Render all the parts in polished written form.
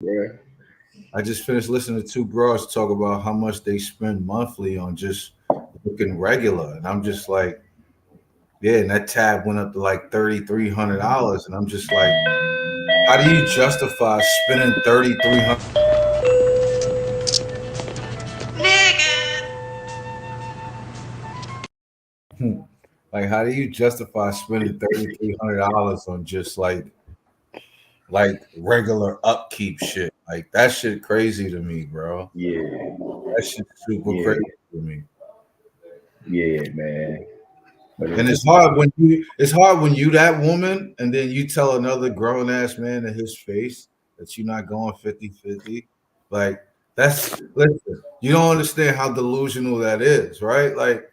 Yeah. I just finished listening to two bros talk about how much they spend monthly on just looking regular, and I'm just like, yeah, and that tab went up to like $3,300, and I'm just like, how do you justify spending $3,300? Like, how do you justify spending $3,300 on just like regular upkeep shit? Like that shit crazy to me, bro. Yeah. That shit super Yeah. crazy to me. Yeah, man. But And it's it's just hard when you that woman and then you tell another grown ass man in his face that you're not going 50-50. Like that's listen, you don't understand how delusional that is, right? Like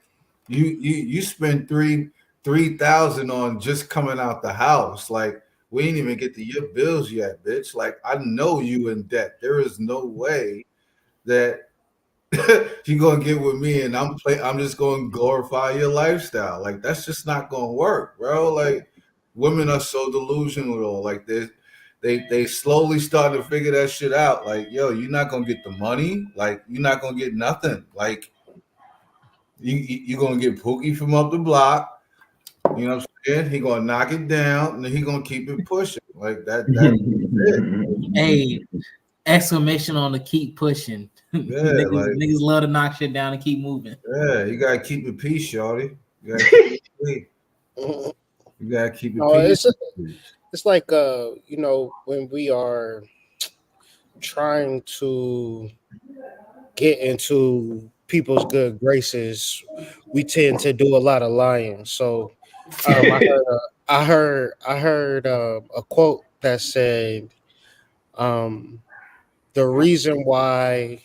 you spend 3,000 on just coming out the house. Like we ain't even get to your bills yet, bitch. Like I know you in debt. There is no way that you gonna get with me and I'm just gonna glorify your lifestyle. Like that's just not gonna work, bro. Like women are so delusional. Like they slowly start to figure that shit out. Like, yo, you're not gonna get the money, like you're not gonna get nothing. Like you gonna get Pookie from up the block, you know what I'm saying? He gonna knock it down and then he gonna keep it pushing. Like that's it. Hey, exclamation on the keep pushing. Yeah, like niggas love to knock shit down and keep moving. yeah, you gotta keep it peace, shorty. You gotta keep it peace. Mhm. You gotta keep it No, peace. it's like when we are trying to get into people's good graces, we tend to do a lot of lying. So, I heard a quote that said, um, "The reason why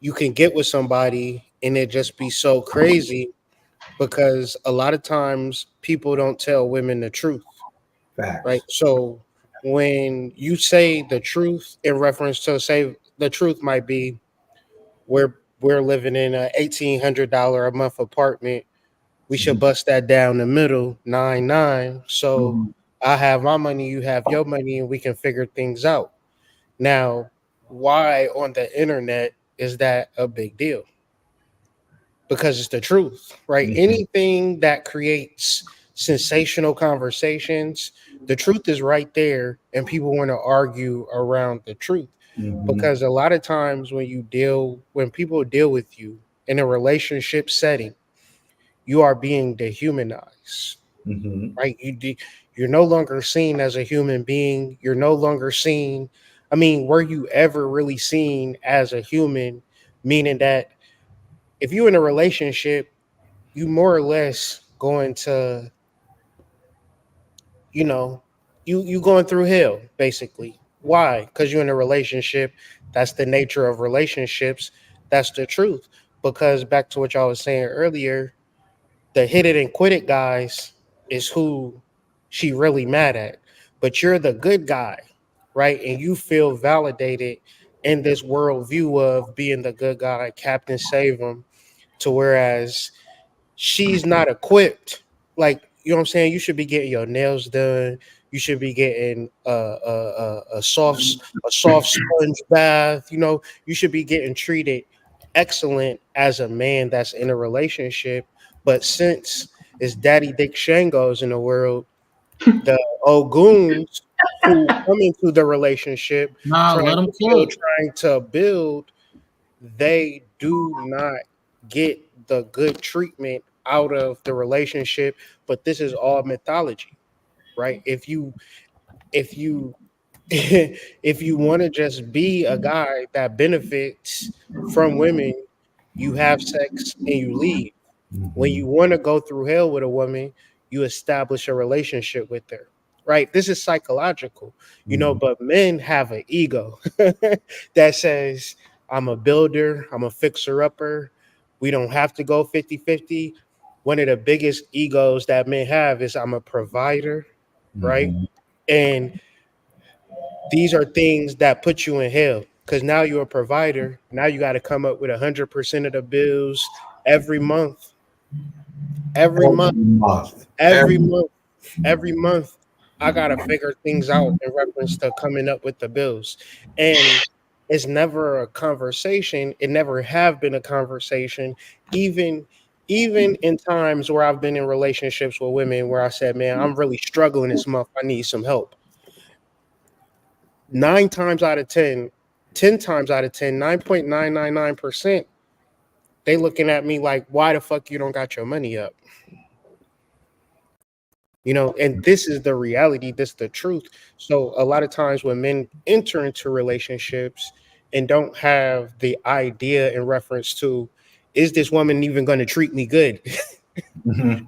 you can get with somebody and it just be so crazy because a lot of times people don't tell women the truth, right? Facts. So when you say the truth in reference to say the truth might be we're living in a $1,800 a month apartment. We should Mhm. bust that down the middle, 9-9. So Mhm. I have my money, you have your money, and we can figure things out. Now, why on the internet is that a big deal? Because it's the truth, right? Mhm. Anything that creates sensational conversations, the truth is right there, and people want to argue around the truth. Mhm. Because a lot of times when people deal with you in a relationship setting, you are being dehumanized, Mhm. right? You're no longer seen as a human being. You're no longer seen. I mean, were you ever really seen as a human? Meaning that if you're in a relationship, you more or less going to, you know, you going through hell basically. Why? Because you're in a relationship. That's the nature of relationships. That's the truth. Because back to what y'all was saying earlier, the hit it and quit it guys is who she really mad at. But you're the good guy, right? And you feel validated in this worldview of being the good guy, Captain Save 'em, to whereas she's not equipped. Like, you know what I'm saying? You should be getting your nails done. You should be getting a soft sponge bath. You know, you should be getting treated excellent as a man that's in a relationship. But since it's Daddy Dick Shangos in the world, the old goons who come into the relationship Nah, let them cook. trying to build, they do not get the good treatment out of the relationship. But this is all mythology, right? If you if you want to just be a guy that benefits from women, you have sex and you leave. When Mhm. you want to go through hell with a woman, you establish a relationship with her. Right? This is psychological, Mhm. but men have an ego that says, I'm a builder, I'm a fixer upper. We don't have to go 50-50. One of the biggest egos that men have is I'm a provider, right? Mhm. And these are things that put you in hell because now you're a provider. Now you got to come up with 100% of the bills every month, every month, Every month. every Every month, every month. I gotta figure things out in reference to coming up with the bills. And it's never a conversation. It never have been a conversation. Even even in times where I've been in relationships with women where I said, man, I'm really struggling this month. I need some help. 9 times out of 10, 10 times out of 10, 9.999%, they looking at me like, why the fuck you don't got your money up? And this is the reality, this is the truth. So a lot of times when men enter into relationships and don't have the idea in reference to, is this woman even going to treat me good?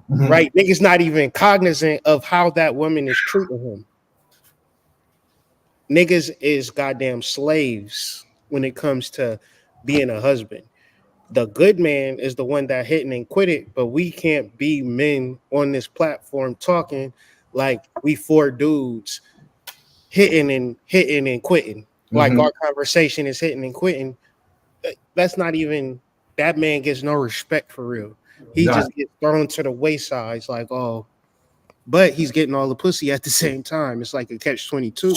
Right? Niggas not even cognizant of how that woman is treating him. Niggas is goddamn slaves when it comes to being a husband. The good man is the one that hitting and quit it, but we can't be men on this platform talking like we four dudes hitting and quitting. Like our conversation is hitting and quitting. That's not even, that man gets no respect for real. He Nah. just gets thrown to the wayside. It's like, oh, but he's getting all the pussy at the same time. It's like a catch-22.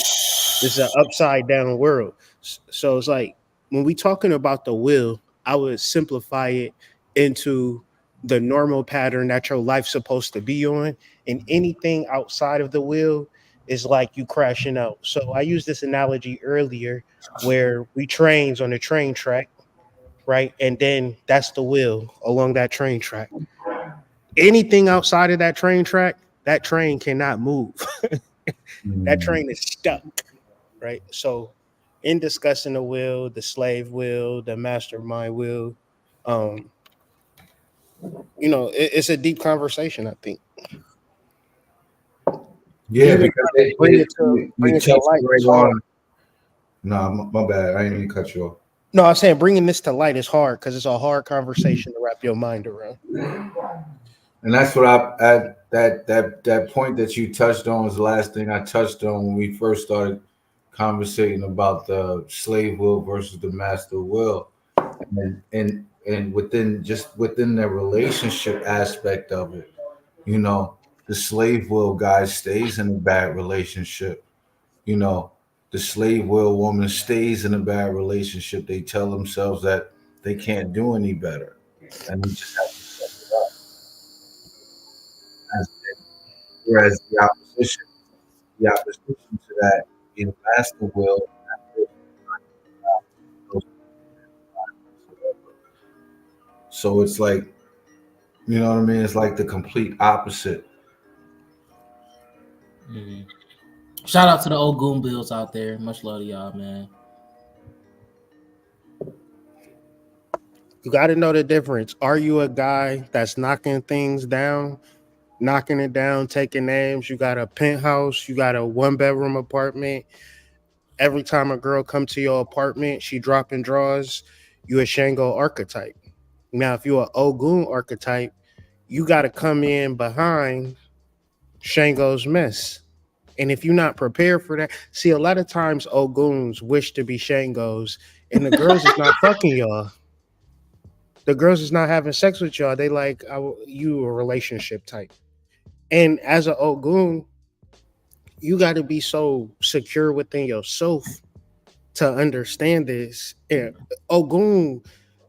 It's an upside down world. So it's like when we talking about the will, I would simplify it into the normal pattern that your life's supposed to be on, and anything outside of the will is like you crashing out. So I used this analogy earlier where we trains on the train track, right? And then that's the will along that train track. Anything outside of that train track, that train cannot move. That train is stuck, right? So, in discussing the will, the slave will, the mastermind will, um, it's a deep conversation. I think. Yeah, Even because trying to bring it you to touched light right is hard. on. Nah, my bad. I didn't mean to cut you off. No, I'm saying bringing this to light is hard because it's a hard conversation to wrap your mind around. And that's what that point that you touched on was the last thing I touched on when we first started conversating about the slave will versus the master will, and within the relationship aspect of it, the slave will guy stays in a bad relationship. You know, the slave will woman stays in a bad relationship. They tell themselves that they can't do any better, and they just have to suck it up. Whereas the opposition to that in master will, so it's like, you know what I mean? It's like the complete opposite. Mhm. Shout out to the old goon bills out there. Much love to y'all, man. You got to know the difference. Are you a guy that's knocking things down, knocking it down, taking names? You got a penthouse, you got a 1 bedroom apartment. Every time a girl come to your apartment, she dropping drawers. You a Shango archetype. Now, if you're an Ogun archetype, you got to come in behind Shango's mess. And if you're not prepared for that, see, a lot of times Oguns wish to be Shangos, and the girls is not fucking y'all. The girls is not having sex with y'all. They like, you a relationship type. And as an Ogun, you got to be so secure within yourself to understand this. And Ogun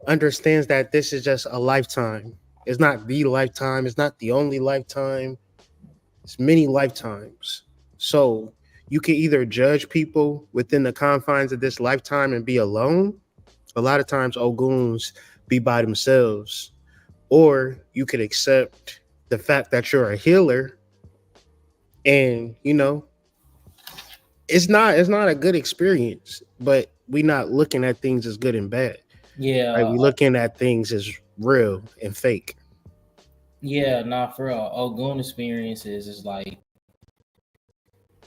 understands that this is just a lifetime. It's not the lifetime. It's not the only lifetime. It's many lifetimes. So you can either judge people within the confines of this lifetime and be alone. A lot of times Oguns be by themselves. Or you could accept the fact that you're a healer, and it's not a good experience, but we not looking at things as good and bad. Right? Yeah, We looking at things as real and fake. yeah, nah, for real. Ogun experiences is like,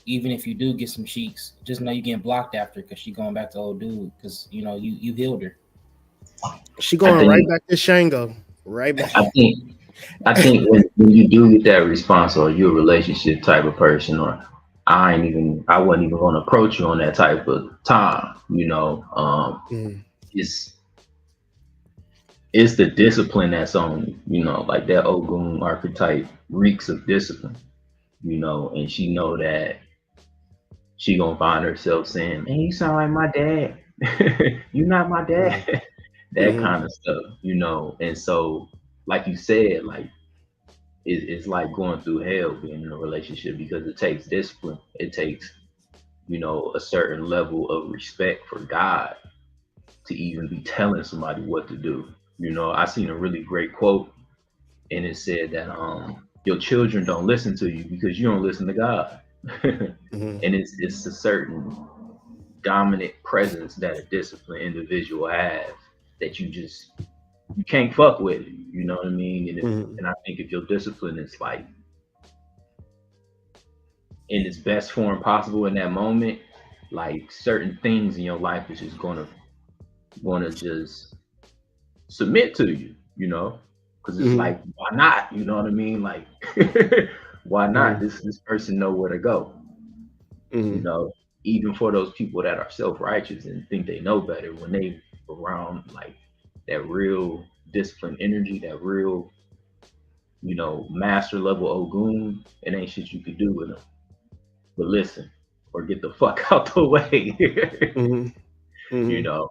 even if you do get some cheeks, just know you getting blocked after because she going back to old dude because you healed her. She I going right think back to Shango. Right back. I think when you do get that response, or you're a relationship type of person, or I wasn't even gonna approach you on that type of time, Mm. it's it's the discipline that's on you, like that Ogun archetype reeks of discipline. and she know that she gonna find herself saying, "Man, you sound like my dad. You not my Mhm. dad." That Mhm. kind of stuff. And so, like you said, like it's like going through hell being in a relationship because it takes discipline. It takes, a certain level of respect for God to even be telling somebody what to do. I seen a really great quote, and it said that your children don't listen to you because you don't listen to God. And Mhm. it's a certain dominant presence that a disciplined individual has that you can't fuck with it. You know what I mean? Mhm. And I think if your discipline is like in its best form possible in that moment, like certain things in your life is just gonna just submit to you, because it's Mhm. like why not? You know what I mean? Like why not? Mhm. This person know where to go, you Mhm. know. Even for those people that are self-righteous and think they know better, when they around like that real disciplined energy, that real, master level Ogun, it ain't shit you could do with them. But listen, or get the fuck out the way, Mhm. you Mhm. know,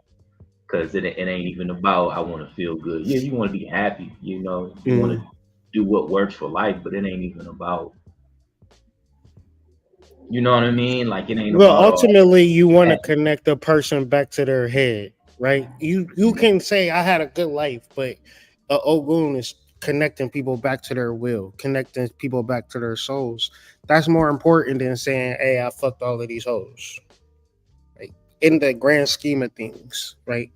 because it ain't even about I want to feel good. Yeah, you want to be happy, you want to Mhm. do what works for life, but it ain't even about, you know what I mean? Like it ain't Well, about all ultimately, you want to that. connect a person back to their head, right? You can say I had a good life, but Ogun is connecting people back to their will, connecting people back to their souls. That's more important than saying, "Hey, I fucked all of these hoes." Like in the grand scheme of things, right?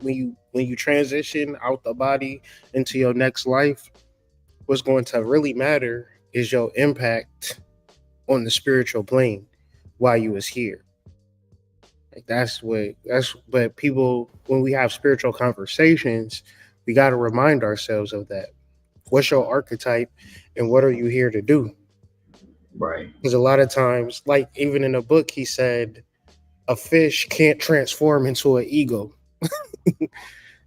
When you transition out the body into your next life, what's going to really matter is your impact on the spiritual plane while you was here. Like that's but people when we have spiritual conversations, we got to remind ourselves of that. What's your archetype and what are you here to do? Right. Because a lot of times, like even in the book, he said a fish can't transform into an ego.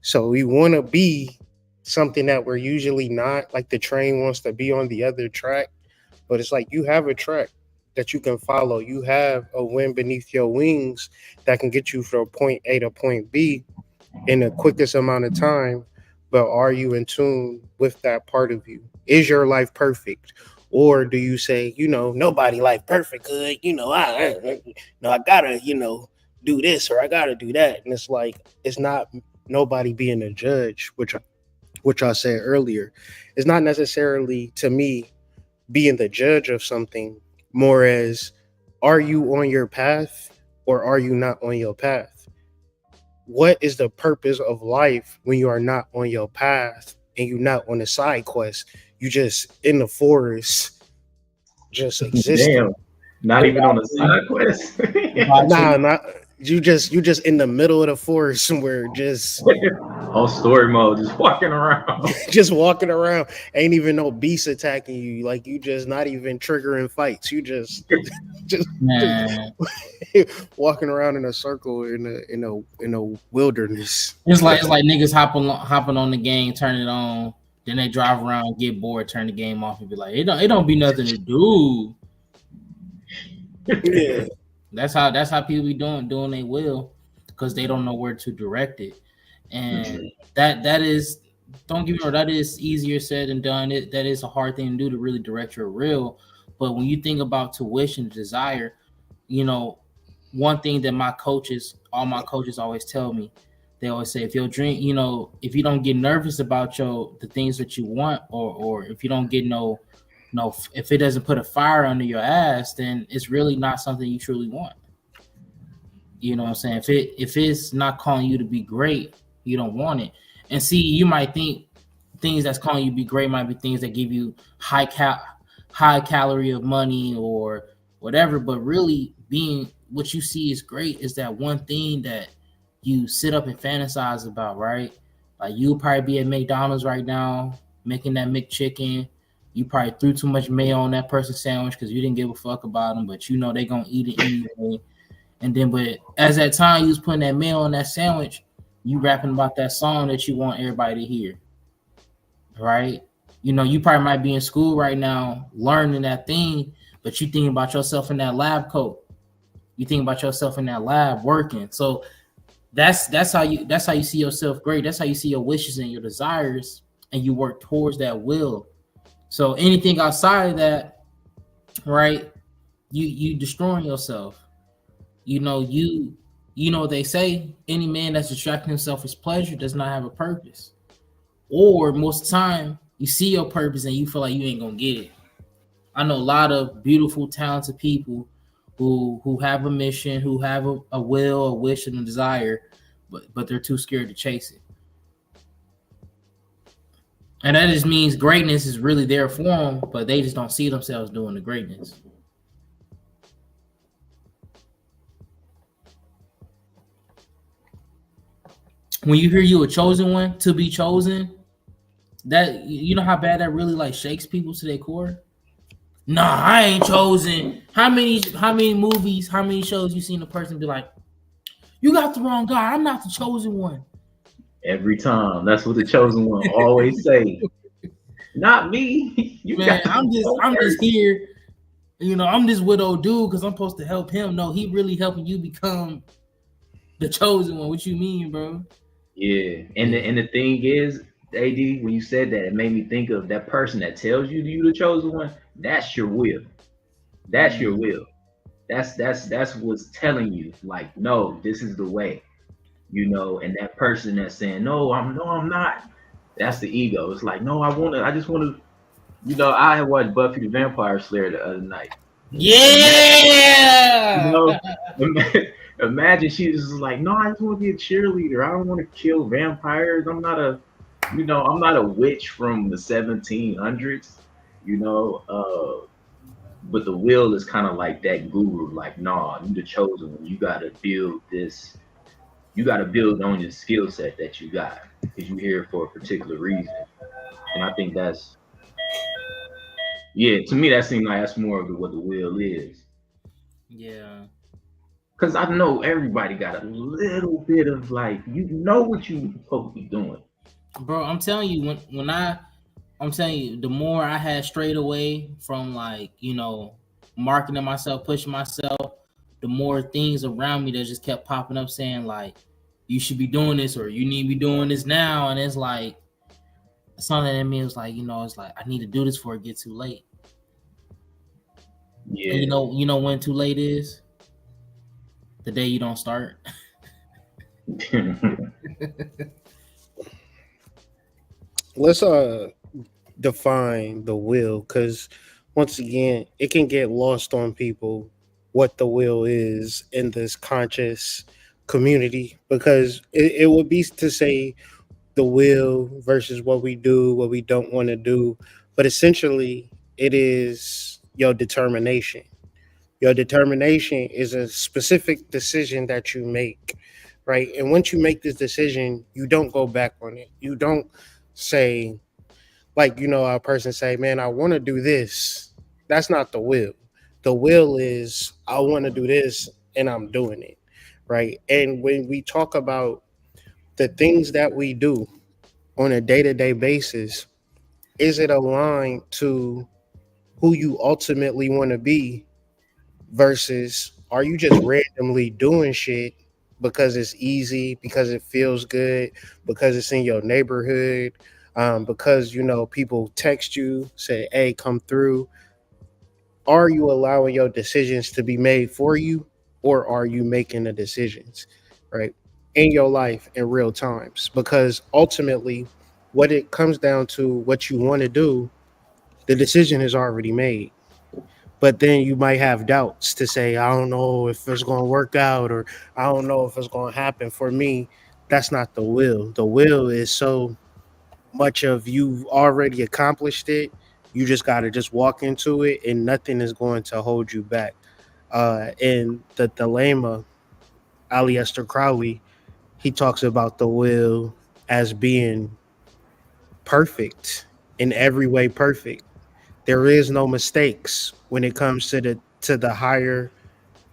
So we want to be something that we're usually not. Like the train wants to be on the other track, but it's like you have a track that you can follow. You have a wind beneath your wings that can get you from point A to point B in the quickest amount of time. But are you in tune with that part of you? Is your life perfect? Or do you say, nobody life perfect, good, I gotta, do this or I gotta do that. And it's like it's not nobody being a judge, which I said earlier. It's not necessarily to me being the judge of something, more as are you on your path or are you not on your path? What is the purpose of life when you are not on your path and you're not on a side quest? You just in the forest, just existing. Damn. Not even on a side quest. About Nah, you. not you just in the middle of the forest somewhere, just On story mode, just walking around. just walking around. Ain't even no beast attacking you. Like you just not even triggering fights. You just just Man, walking around in a circle in a wilderness. it's like niggas hopping on the game, turn it on, then they drive around, get bored, turn the game off, and be like, it don't be nothing to do. Yeah. That's how people be doing they will, because they don't know where to direct it, and that is, don't get me wrong, that is easier said than done. That is a hard thing to do, to really direct your will. But when you think about tuition, desire, you know, one thing that all my coaches always tell me, they always say, if your dream, if you don't get nervous about the things that you want, or if you don't get no, if it doesn't put a fire under your ass, then it's really not something you truly want. You know what I'm saying? If it's not calling you to be great, you don't want it. And see, you might think things that's calling you to be great might be things that give you high calorie of money or whatever, but really being what you see is great is that one thing that you sit up and fantasize about, right? Like you'll probably be at McDonald's right now making that McChicken. You probably threw too much mayo on that person's sandwich because you didn't give a fuck about them, but you know they're gonna eat it anyway. And then, but as that time you was putting that mayo on that sandwich, you rapping about that song that you want everybody to hear, right? You probably might be in school right now learning that thing, but you think about yourself in that lab coat. You think about yourself in that lab working. So that's how you see yourself great. That's how you see your wishes and your desires, and you work towards that will. So anything outside of that, right? You destroying yourself. You know, you know they say any man that's distracting himself with pleasure does not have a purpose. Or most of the time you see your purpose and you feel like you ain't gonna get it. I know a lot of beautiful, talented people who have a mission, who have a will, a wish, and a desire, but they're too scared to chase it. And that just means greatness is really there for them, but they just don't see themselves doing the greatness. When you hear you a chosen one, to be chosen, that you know how bad that really like shakes people to their core. Nah, I ain't chosen. How many movies, how many shows you seen a person be like, you got the wrong guy. I'm not the chosen one. Every time. That's what the chosen one always say. Not me. You Man, got to I'm just here. You know, I'm this widow dude because I'm supposed to help him. No, he really helping you become the chosen one. What you mean, bro? Yeah. And the thing is, AD, when you said that, it made me think of that person that tells you the chosen one. That's your will. That's your will. That's what's telling you, like, no, this is the way. And that person that's saying, no, I'm not. That's the ego. It's like, no, I just wanna, I had watched Buffy the Vampire Slayer the other night. You Yeah. know, imagine she was just like, no, I just want to be a cheerleader. I don't want to kill vampires. I'm not a witch from the 1700s, you know. But the will is kind of like that guru, like, nah, you the chosen one. You gotta build this. You gotta build on your skill set that you got because you're here for a particular reason. And I think yeah, to me that seems like that's more of what the will is. Yeah. Cause I know everybody got a little bit of like, what you supposed to be doing. Bro, I'm telling you, I'm telling you, the more I had strayed away from like, marketing myself, pushing myself, the more things around me that just kept popping up saying like, you should be doing this or you need to be doing this now. And it's like something in me was like, it's like I need to do this before it gets too late. Yeah. And you know when too late is? The day you don't start. Let's define the will, because once again it can get lost on people what the will is in this conscious community, because it would be to say the will versus what we do, what we don't want to do, but essentially it is your determination. Your determination is a specific decision that you make, right? And once you make this decision, you don't go back on it. You don't say, like, a person say, man, I want to do this. That's not the will. The will is, I want to do this and I'm doing it, right? And when we talk about the things that we do on a day-to-day basis, is it aligned to who you ultimately want to be, versus are you just randomly doing shit because it's easy, because it feels good, because it's in your neighborhood, because people text you, say, hey, come through? Are you allowing your decisions to be made for you, or are you making the decisions, right, in your life in real times? Because ultimately what it comes down to, what you want to do, the decision is already made. But then you might have doubts to say, I don't know if it's going to work out, or I don't know if it's going to happen for me. That's not the will. The will is so much of, you've already accomplished it. You just got to just walk into it, and nothing is going to hold you back. In the Thelema, Aleister Crowley, he talks about the will as being perfect, in every way perfect. There is no mistakes when it comes to the higher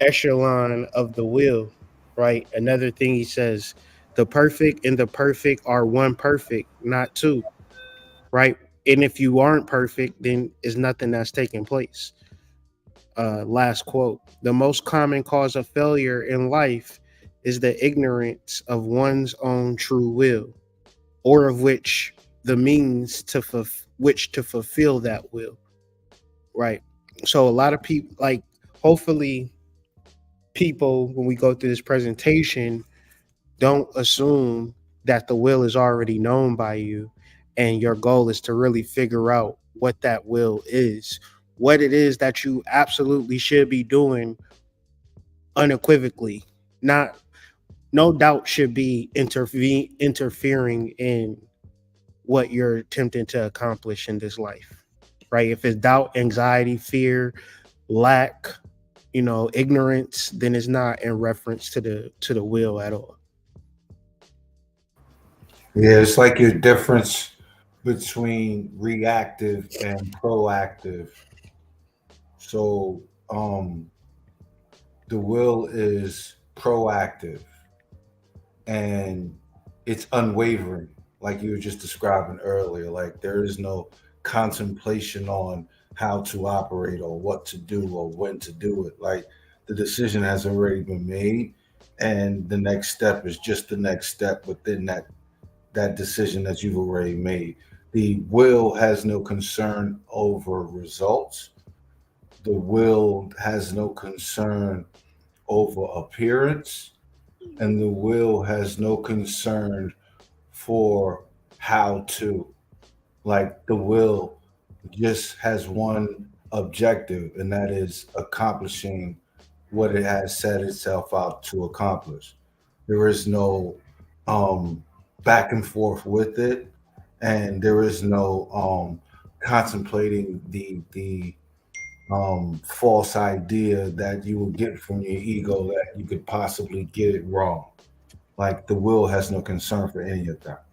echelon of the will, right? Another thing he says, the perfect and the perfect are one perfect, not two, right? And if you aren't perfect, then is nothing that's taking place. Last quote: "The most common cause of failure in life is the ignorance of one's own true will, or of which the means to which to fulfill that will." Right. So a lot of people, like, hopefully people, when we go through this presentation, don't assume that the will is already known by you, and your goal is to really figure out what that will is, what it is that you absolutely should be doing unequivocally. Not No doubt should be interfering in what you're attempting to accomplish in this life. Right? If it's doubt, anxiety, fear, lack, ignorance, then it's not in reference to the will at all. Yeah, it's like your difference between reactive and proactive. So, the will is proactive and it's unwavering, like you were just describing earlier. Like there is no contemplation on how to operate or what to do or when to do it. Like the decision has already been made, and the next step is just the next step within that decision that you've already made. The will has no concern over results. The will has no concern over appearance, and the will has no concern for how to. Like the will just has one objective, and that is accomplishing what it has set itself out to accomplish. There is no um, back and forth with it, and there is no contemplating the false idea that you will get from your ego that you could possibly get it wrong. Like the will has no concern for any of that.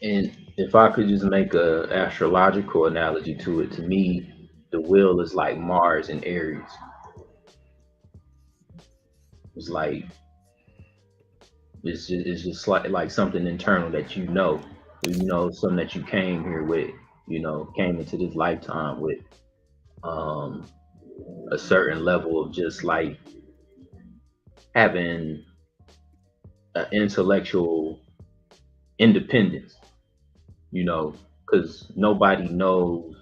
And if I could just make a astrological analogy to it, to me, the will is like Mars and Aries. It's like it's just like something internal that something that you came here with, came into this lifetime with um a certain level of just like having an intellectual independence, because nobody knows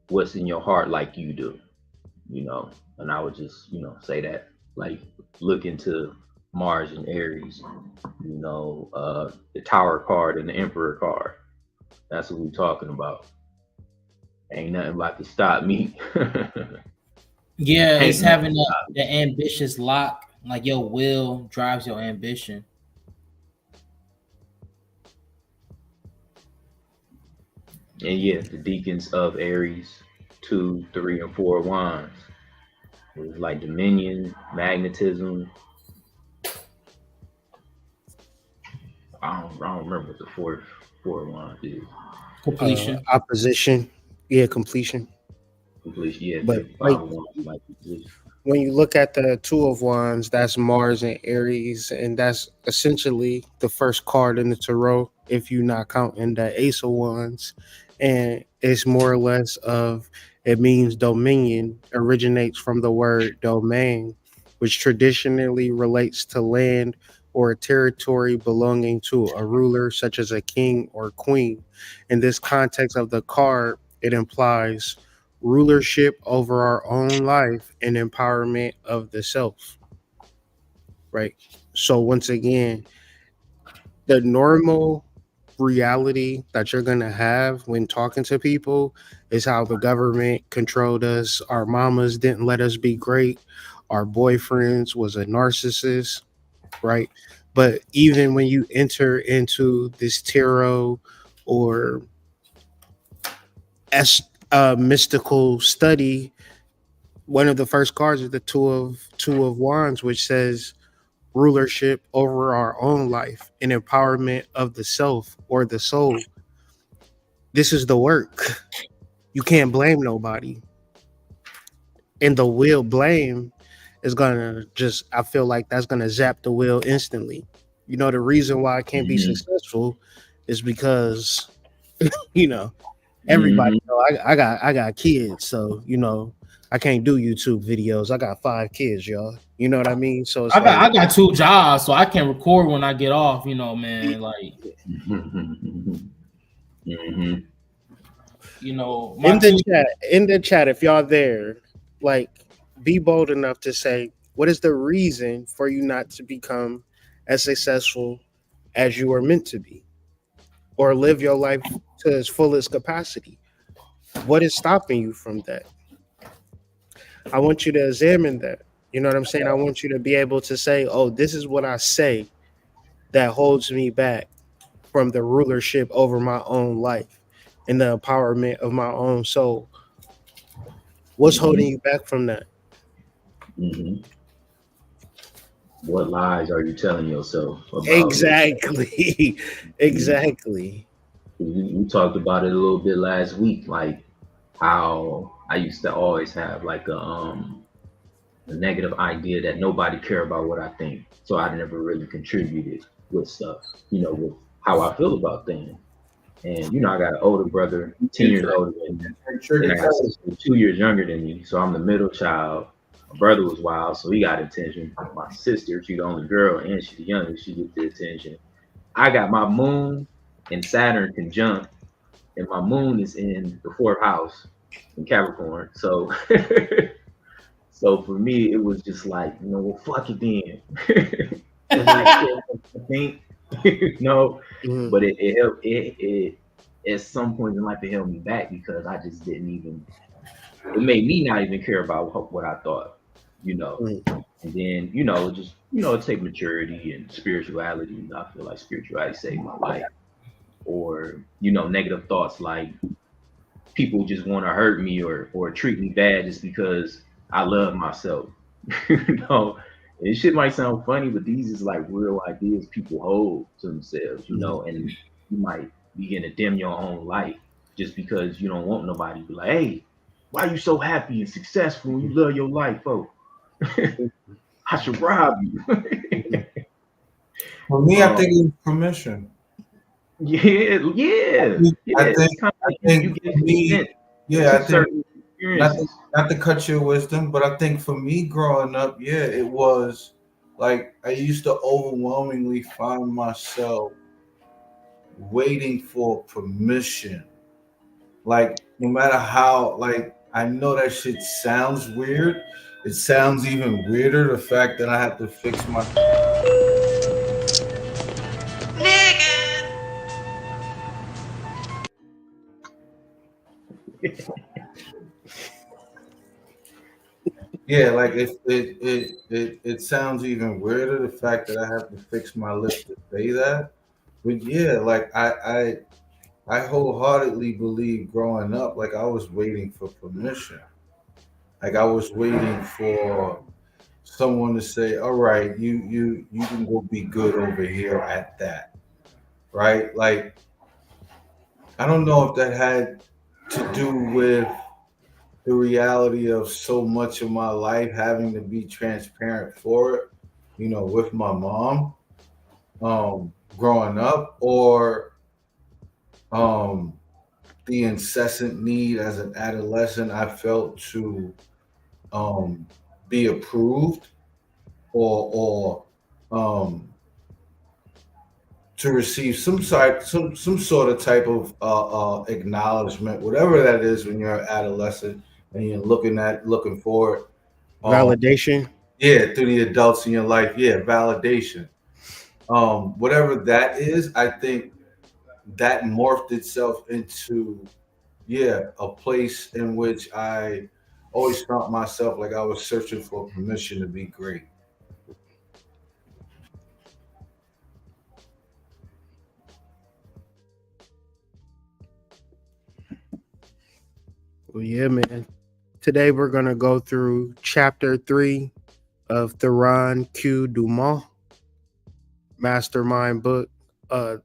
what's in your heart like you do, you know. And I would just, say that, like, look into Mars and Aries, the Tower card and the Emperor card. That's what we're talking about. Ain't nothing about to stop me. Yeah, it's Ain't nothing. having the ambitious lock, like your will drives your ambition. And yeah, the deacons of Aries, 2, 3, and 4 wands. It was like dominion, magnetism. I don't remember what the four wands is. Completion. Opposition, yeah, completion. Completion. Yeah, But the like, five of wands, like completion. when you look at the two of wands, that's Mars and Aries, and that's essentially the first card in the tarot, if you're not counting the Ace of Wands. And it's more or less of, it means dominion, originates from the word domain, which traditionally relates to land or a territory belonging to a ruler such as a king or queen. In this context of the card, it implies rulership over our own life and empowerment of the self, right? So once again, the normal reality that you're going to have when talking to people is how the government controlled us, our mamas didn't let us be great, our boyfriends was a narcissist, right? But even when you enter into this tarot or as mystical study, one of the first cards is the two of wands, which says rulership over our own life and empowerment of the self or the soul. This is the work. You can't blame nobody. And the will blame is gonna just, I feel like that's gonna zap the will instantly. The reason why I can't be Hmm. successful is because, you know, Everybody Hmm. know I got kids, so I can't do YouTube videos. I got 5 kids, y'all. You know what I mean? So it's like, I got 2 jobs, so I can record when I get off. Man, like Hmm. my in the two. chat, if y'all there, like, be bold enough to say what is the reason for you not to become as successful as you are meant to be, or live your life to its fullest capacity. What is stopping you from that? I want you to examine that. You know what I'm saying? I want you to be able to say, oh, this is what I say that holds me back from the rulership over my own life and the empowerment of my own soul. What's holding Hmm. you back from that? Hmm. What lies are you telling yourself about it? Exactly. Exactly. We talked about it a little bit last week, like how I used to always have like a negative idea that nobody care about what I think, so I never really contributed with stuff, with how I feel about things. And I got an older brother, 10 years older than me. Then Trigger I got a telling. sister 2 years younger than me, so I'm the middle child. My brother was wild, so he got attention. My sister, she the only girl, and she the youngest, she get the attention. I got my moon and Saturn conjunct, and my moon is in the fourth house in Capricorn. So, so for me, it was just like, well, fuck it then. Nobody cares what I think, Mhm. But it helped. It at some point in life it held me back because I just didn't even. It made me not even care about what I thought, you know. Mhm. And then, just take maturity and spirituality. I feel like spirituality saved my life. Or negative thoughts like people just want to hurt me or treat me bad just because I love myself. you know, and shit might sound funny, but these is like real ideas people hold to themselves. Mhm. And you might begin to dim your own light just because you don't want nobody to be like, hey, why you so happy and successful when you love your life, folks? I should rob you. Mhm. For me, I um, think it was permission. yeah, I yeah, think, yeah. I think, It's kind of I like you think get for me, consent yeah, to I think certain not experiences. to, not to cut your wisdom, but I think for me growing up, yeah, it was like I used to overwhelmingly find myself waiting for permission. Like no matter how, like I know that shit sounds weird. It sounds even weirder the fact that I have to fix my. Yeah, like it sounds even weirder the fact that I have to fix my lips to say that. But yeah, like I wholeheartedly believe growing up, like I was waiting for permission. Like I was waiting for someone to say, "All right, you can go be good over here at that." Right? Like I don't know if that had to do with the reality of so much of my life having to be transparent for it, with my mom, growing up, or um, the incessant need as an adolescent I felt to um, be approved or to receive some sort of type of acknowledgement, whatever that is when you're an adolescent and you're looking for it. Um, Validation. yeah, through the adults in your life, yeah, validation. Whatever that is, I think that morphed itself into a place in which I always felt myself like I was searching for permission to be great. Well, yeah, man. Today we're gonna go through chapter 3 of Theron Q. Dumont Mastermind book. Uh,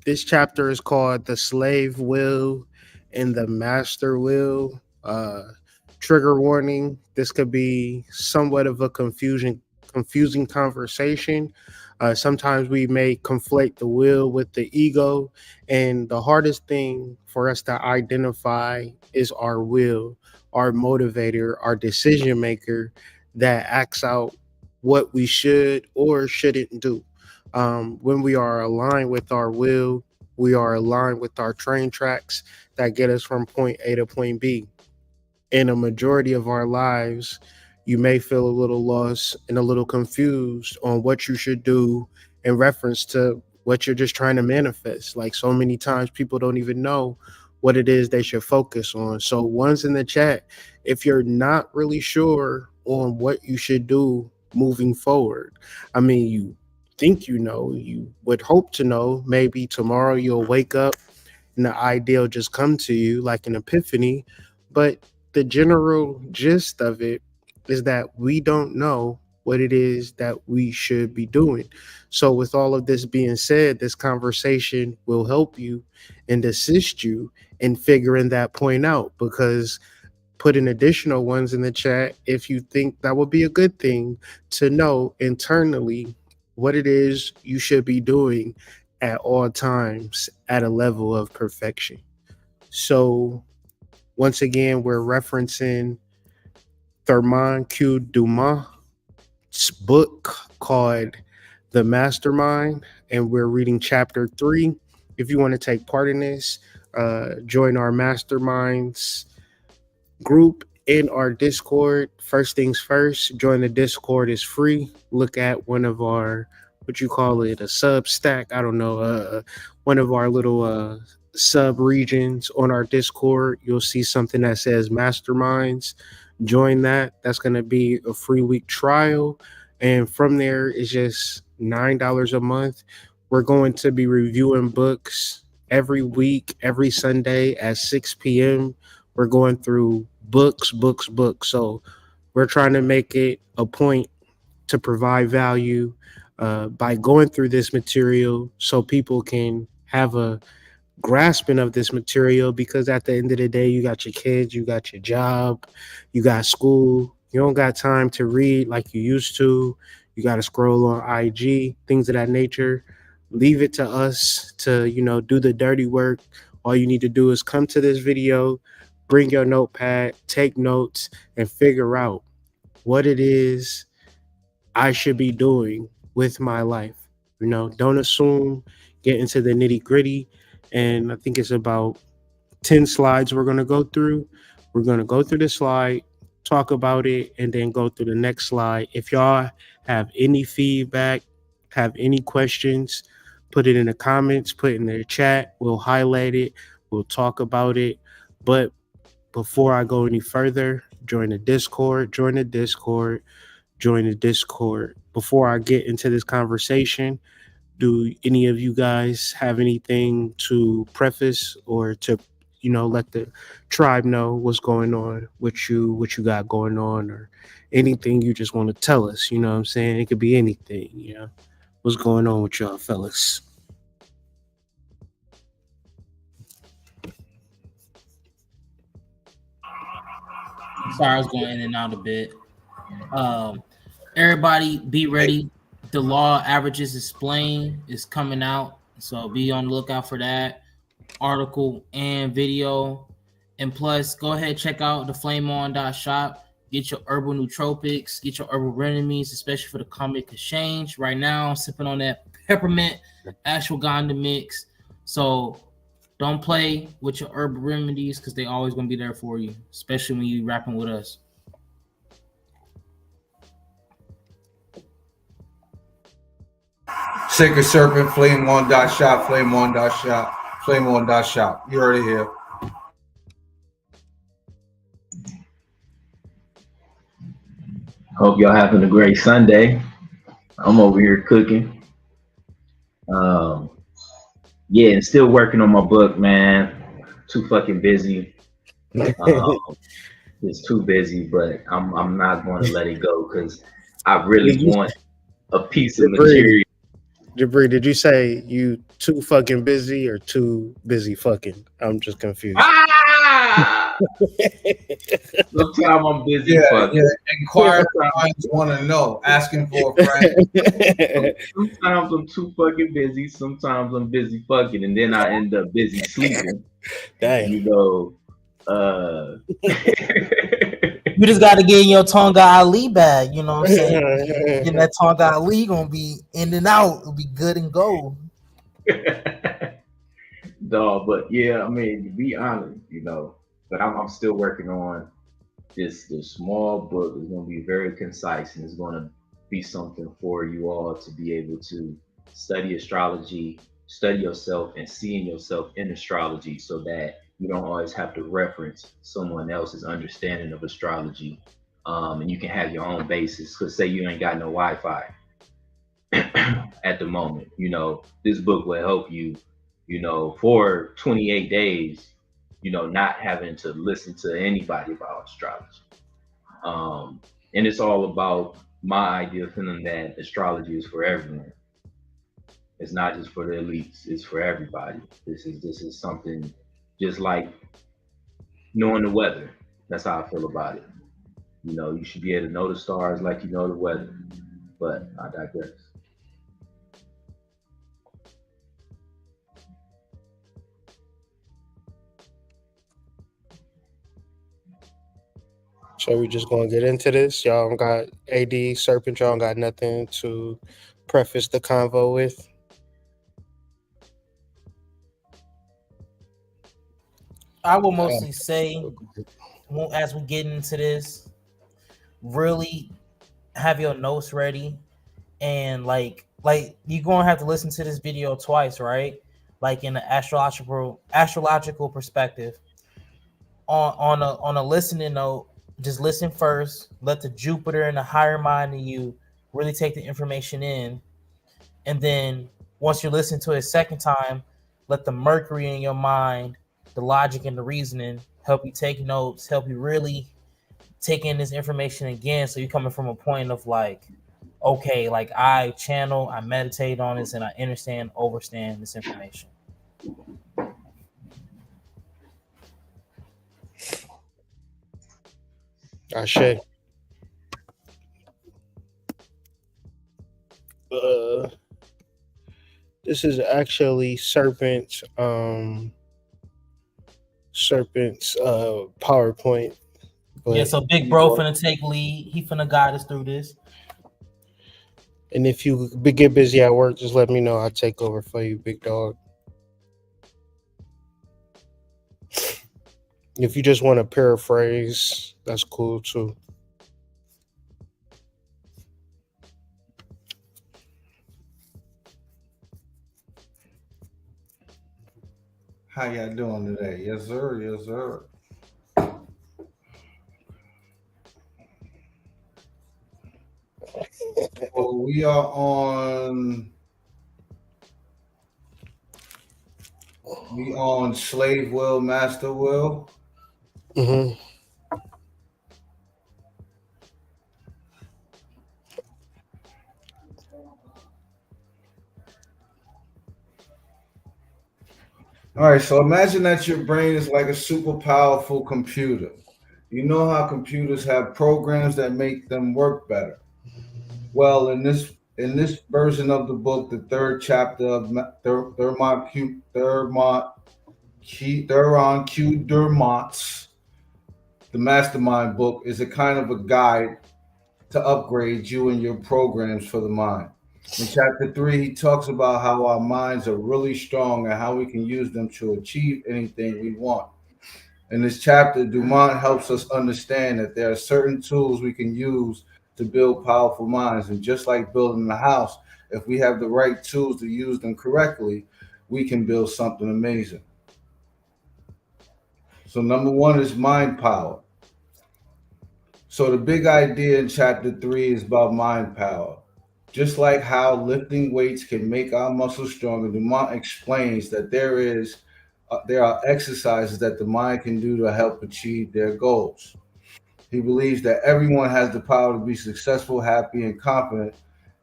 this chapter is called "The Slave Will and the Master Will." Trigger warning: this could be somewhat of a confusing conversation. Sometimes we may conflate the will with the ego, and the hardest thing for us to identify is our will, our motivator, our decision maker that acts out what we should or shouldn't do. When we are aligned with our will, we are aligned with our train tracks that get us from point A to point B. In a majority of our lives, you may feel a little lost and a little confused on what you should do in reference to what you're just trying to manifest. Like so many times, people don't even know what it is they should focus on. So, one's in the chat, if you're not really sure on what you should do moving forward, I mean, you think you know, you would hope to know. Maybe tomorrow you'll wake up and the idea will just come to you like an epiphany. But the general gist of it is that we don't know what it is that we should be doing. So, with all of this being said, this conversation will help you and assist you in figuring that point out, because putting additional ones in the chat if you think that would be a good thing to know internally what it is you should be doing at all times at a level of perfection. So, once again, we're referencing Thurman Q. Dumas' book called The Mastermind, and we're reading chapter 3. If you want to take part in this, join our masterminds group in our Discord. First things first, join the Discord, is free. Look at one of our, what you call it, a sub stack, I don't know, one of our little sub regions on our Discord. You'll see something that says masterminds. Join that. That's going to be a free week trial, and from there it's just $9 a month. We're going to be reviewing books every week, every Sunday at 6 p.m. We're going through books. So we're trying to make it a point to provide value by going through this material so people can have a grasping of this material, because at the end of the day, you got your kids, you got your job, you got school, you don't got time to read like you used to, you got to scroll on IG, things of that nature. Leave it to us to, do the dirty work. All you need to do is come to this video, bring your notepad, take notes, and figure out what it is I should be doing with my life. Don't assume, get into the nitty gritty. And I think it's about 10 slides we're going to go through. We're going to go through the slide, talk about it, and then go through the next slide. If y'all have any feedback, have any questions, put it in the comments, put it in the chat. We'll highlight it. We'll talk about it. But before I go any further, join the Discord. Before I get into this conversation, do any of you guys have anything to preface or to, let the tribe know what's going on with you, what you got going on, or anything you just want to tell us? You know what I'm saying? It could be anything, what's going on with y'all fellas? Sorry, I was going in and out a bit. Everybody be ready. The law averages explained is coming out, so be on the lookout for that article and video. And plus, go ahead, check out the flameon.shop. Get your herbal nootropics, get your herbal remedies, especially for the comic exchange. Right now, I'm sipping on that peppermint ashwagandha mix. So don't play with your herbal remedies, because they always going to be there for you, especially when you rapping with us. Sacred Serpent, flame1.shop, flame1.shop. You already here. Hope y'all having a great Sunday. I'm over here cooking. Yeah, and still working on my book, man. Too fucking busy. It's too busy, but I'm not going to let it go, because I really want a piece of material. Jabri, did you say you too fucking busy or too busy fucking? I'm just confused. Sometimes I'm busy Yeah, fucking. yeah. Inquiring Sometimes, minds want to know. Asking for a friend. sometimes I'm too fucking busy. Sometimes I'm busy fucking, and then I end up busy sleeping. Damn. You know, uh, You just got to get in your Tonga Ali bag. You know what I'm saying? Getting that Tonga Ali gonna be in and out. It'll be good and go. dog. But yeah, I mean, to be honest, but I'm still working on this small book. Is going to be very concise, and it's going to be something for you all to be able to study astrology, study yourself, and seeing yourself in astrology, so that you don't always have to reference someone else's understanding of astrology, and you can have your own basis. Because say you ain't got no Wi-Fi at the moment, this book will help you, for 28 days, not having to listen to anybody about astrology. Um, and it's all about my idea of feeling that astrology is for everyone. It's not just for the elites, it's for everybody. This is something just like knowing the weather. That's how I feel about it. You should be able to know the stars like you know the weather. But I digress. So we just gonna get into this. Y'all don't got AD Serpent. Y'all don't got nothing to preface the convo with. I will mostly say, as we get into this, really have your notes ready, and like you're gonna have to listen to this video twice, right? Like in an astrological perspective. On a listening note, just listen first. Let the Jupiter and the higher mind in you really take the information in, and then once you listen to it a second time, let the Mercury in your mind, the logic and the reasoning, help you take notes, help you really take in this information again. So you're coming from a point of like, okay, like I channel, I meditate on this, and I understand this information. Ashe. Uh, this is actually Serpent's PowerPoint. Yeah, But so Big Bro finna take lead. He finna guide us through this. and if you get busy at work, just let me know. I'll take over for you, big dog. If you just want to paraphrase, that's cool too. How y'all doing today? Yes, sir. Yes, sir. Well, we on slave will, master will. Mm-hmm. All right, so imagine that your brain is like a super powerful computer. You know how computers have programs that make them work better. Well, in this version of the book, the third chapter of Theron Q. Dermont's The Mastermind book is a kind of a guide to upgrade you and your programs for the mind. In chapter 3, he talks about how our minds are really strong and how we can use them to achieve anything we want. In this chapter, Dumont helps us understand that there are certain tools we can use to build powerful minds. And just like building a house, if we have the right tools to use them correctly, we can build something amazing. So, number one is mind power. So, the big idea in chapter 3 is about mind power. Just like how lifting weights can make our muscles stronger, Dumont explains that there are exercises that the mind can do to help achieve their goals. He believes that everyone has the power to be successful, happy, and confident,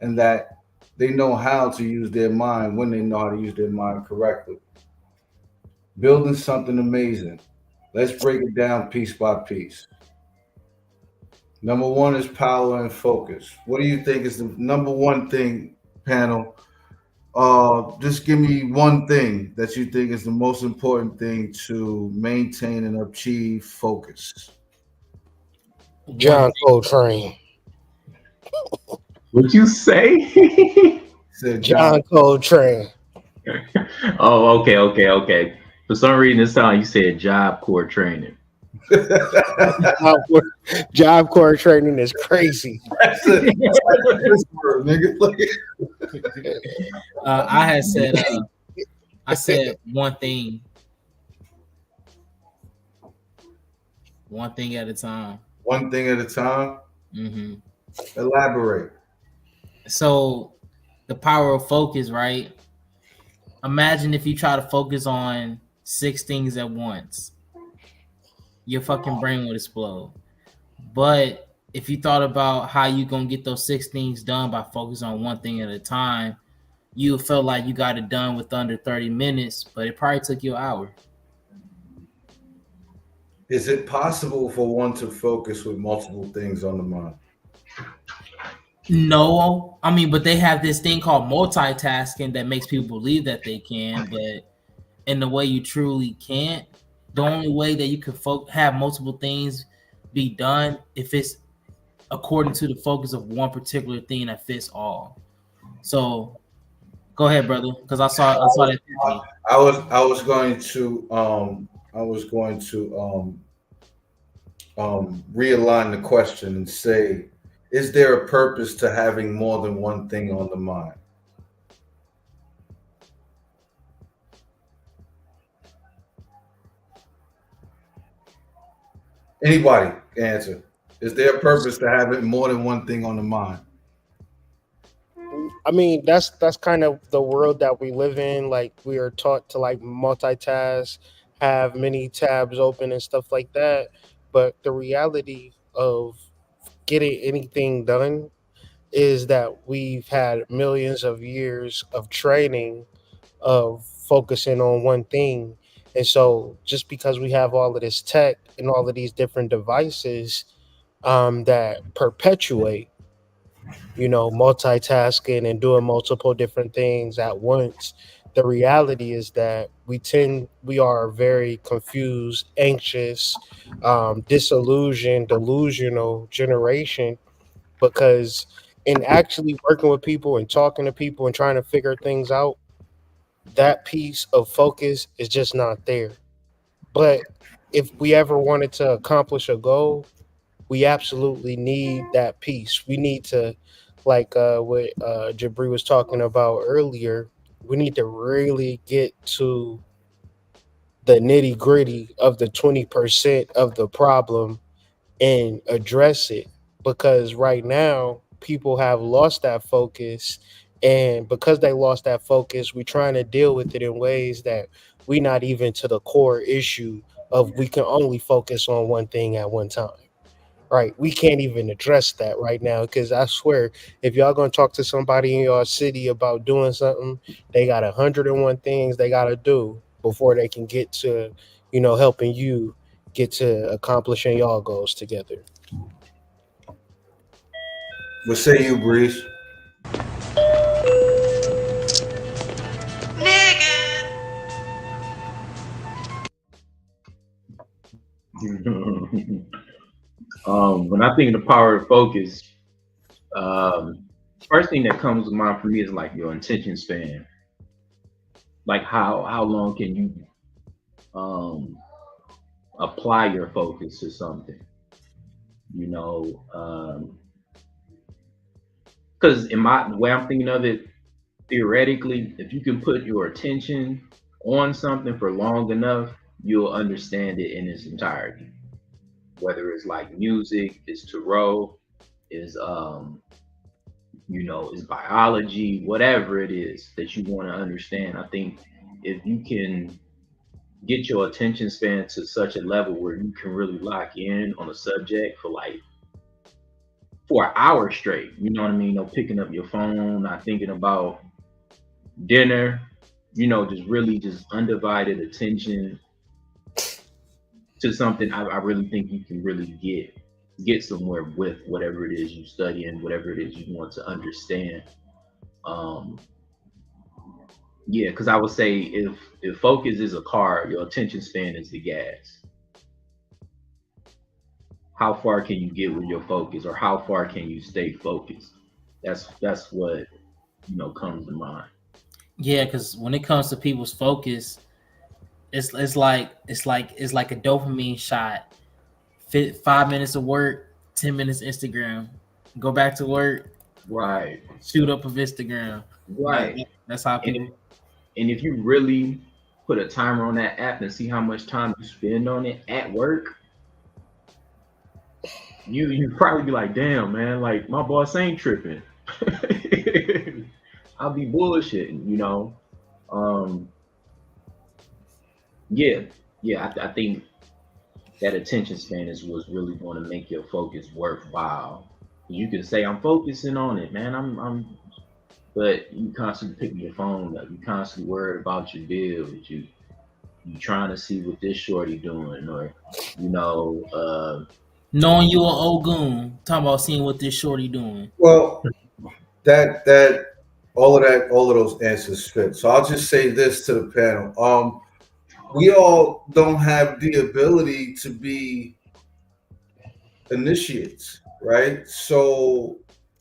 and that they know how to use their mind when they know how to use their mind correctly. Building something amazing. Let's break it down piece by piece. Number one is power and focus. What do you think is the number one thing, panel? Just give me one thing that you think is the most important thing to maintain and achieve focus. One John Coltrane. What you say? Said John. John Coltrane. Oh, okay. For some reason, this time you said Job Corps training. Job Corps, Job Corps training is crazy. That's it. That's like this word, nigga. I said one thing at a time. One thing at a time. Hmm Elaborate. So the power of focus, right? Imagine if you try to focus on 6 things at once, your fucking brain would explode. But if you thought about how you gonna get those 6 things done by focusing on one thing at a time, you felt like you got it done with under 30 minutes, but it probably took you an hour. Is it possible for one to focus with multiple things on the mind? No, I mean, but they have this thing called multitasking that makes people believe that they can, but in the way you truly can't. The only way that you can have multiple things be done if it's according to the focus of one particular thing that fits all. So go ahead, brother, because I saw that. I was going to realign the question and say, is there a purpose to having more than one thing on the mind? Anybody can answer. Is there a purpose to having more than one thing on the mind? I mean, that's kind of the world that we live in. Like we are taught to like multitask, have many tabs open and stuff like that. But the reality of getting anything done is that we've had millions of years of training of focusing on one thing. And so just because we have all of this tech and all of these different devices that perpetuate, multitasking and doing multiple different things at once, the reality is that we are a very confused, anxious, disillusioned, delusional generation because in actually working with people and talking to people and trying to figure things out, that piece of focus is just not there. But if we ever wanted to accomplish a goal, we absolutely need that piece. We need to, like what Jabri was talking about earlier, we need to really get to the nitty gritty of the 20% of the problem and address it, because right now people have lost that focus, and because they lost that focus we're trying to deal with it in ways that we not even to the core issue of we can only focus on one thing at one time. Right, we can't even address that right now because I swear, if y'all gonna talk to somebody in your city about doing something, they got 101 things they gotta do before they can get to, helping you get to accomplishing y'all goals together. What say you, Breeze? When I think of the power of focus, first thing that comes to mind for me is like your attention span. Like how long can you apply your focus to something? Because in the way I'm thinking of it, theoretically, if you can put your attention on something for long enough, you'll understand it in its entirety. Whether it's like music, it's tarot, is is biology, whatever it is that you want to understand. I think if you can get your attention span to such a level where you can really lock in on a subject for an hour straight, you know what I mean? No picking up your phone, not thinking about dinner, just really just undivided attention to something, I really think you can really get somewhere with whatever it is you study and whatever it is you want to understand. Um, yeah, because I would say if focus is a car, your attention span is the gas. How far can you get with your focus, or how far can you stay focused? That's what comes to mind. Yeah, because when it comes to people's focus, it's like a dopamine shot. 5 minutes of work, 10 minutes Instagram. Go back to work, Right, shoot up of Instagram. Like right. that's how And people. and if you really put a timer on that app and see how much time you spend on it at work, you probably be like, damn man, like my boss ain't tripping. I'll be bullshitting. Um, yeah, yeah. I think that attention span is what's really going to make your focus worthwhile. You can say I'm focusing on it, man. But you constantly picking your phone up. You constantly worried about your bills. You trying to see what this shorty doing, or you know, uh, Knowing you an old goon, talking about seeing what this shorty doing. Well, all of those answers fit. So I'll just say this to the panel. We all don't have the ability to be initiates, right? So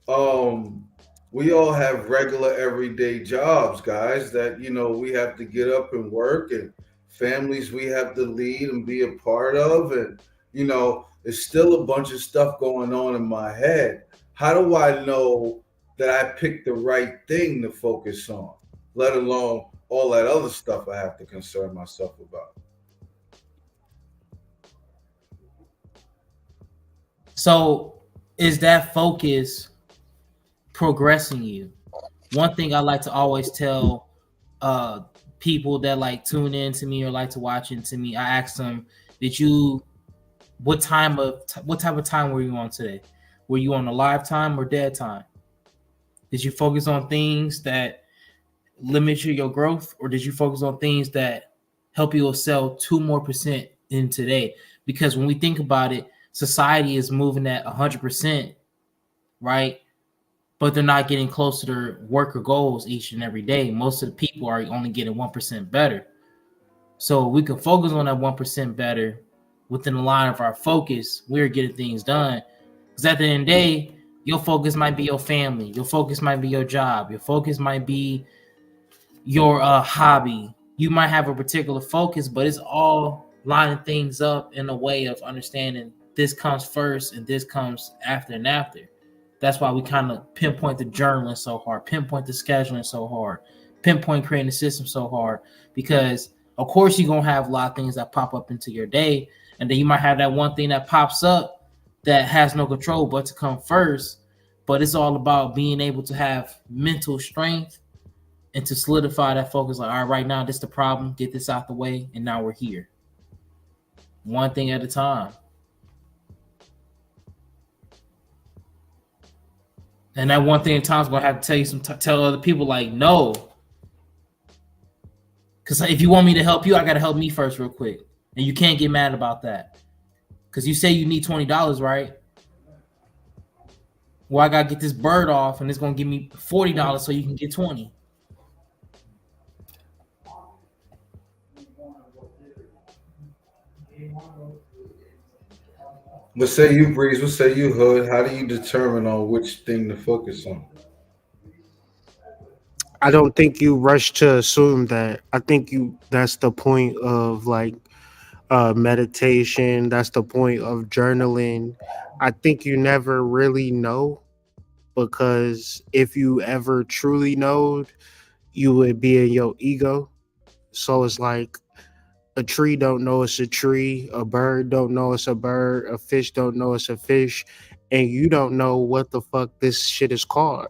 um we all have regular everyday jobs, guys, that we have to get up and work, and families we have to lead and be a part of, and there's still a bunch of stuff going on in my head. How do I know that I picked the right thing to focus on, let alone all that other stuff I have to concern myself about? So is that focus progressing you? One thing I like to always tell uh people that like tune in to me or like to watch into me, I ask them, did you what type of time were you on today? Were you on a live time or dead time? Did you focus on things that limit your growth, or did you focus on things that help you excel 2% more in today? Because when we think about it, society is moving at 100%, right? But they're not getting close to their work or goals each and every day. Most of the people are only getting 1% better. So we can focus on that 1% better within the line of our focus. We're getting things done. Because at the end of the day, your focus might be your family. Your focus might be your job. Your focus might be your hobby. You might have a particular focus, but it's all lining things up in a way of understanding this comes first and this comes after and after. That's why we kind of pinpoint the journaling so hard, pinpoint the scheduling so hard, pinpoint creating the system so hard, because of course you're going to have a lot of things that pop up into your day. And then you might have that one thing that pops up that has no control but to come first. But it's all about being able to have mental strength and to solidify that focus. Like, all right, right now, this is the problem. Get this out the way. And now we're here. One thing at a time. And that one thing at a time is going to have to tell you tell other people, like, no. Because if you want me to help you, I got to help me first real quick. And you can't get mad about that. Because you say you need $20, right? Well, I got to get this bird off, and it's going to give me $40 so you can get 20. What say you, Breeze? What say you, Hood? How do you determine on which thing to focus on? I don't think you rush to assume that. I think that's the point of like meditation. That's the point of journaling. I think you never really know, because if you ever truly knowed, you would be in your ego. So it's like a tree don't know it's a tree, a bird don't know it's a bird, a fish don't know it's a fish, and you don't know what the fuck this shit is called.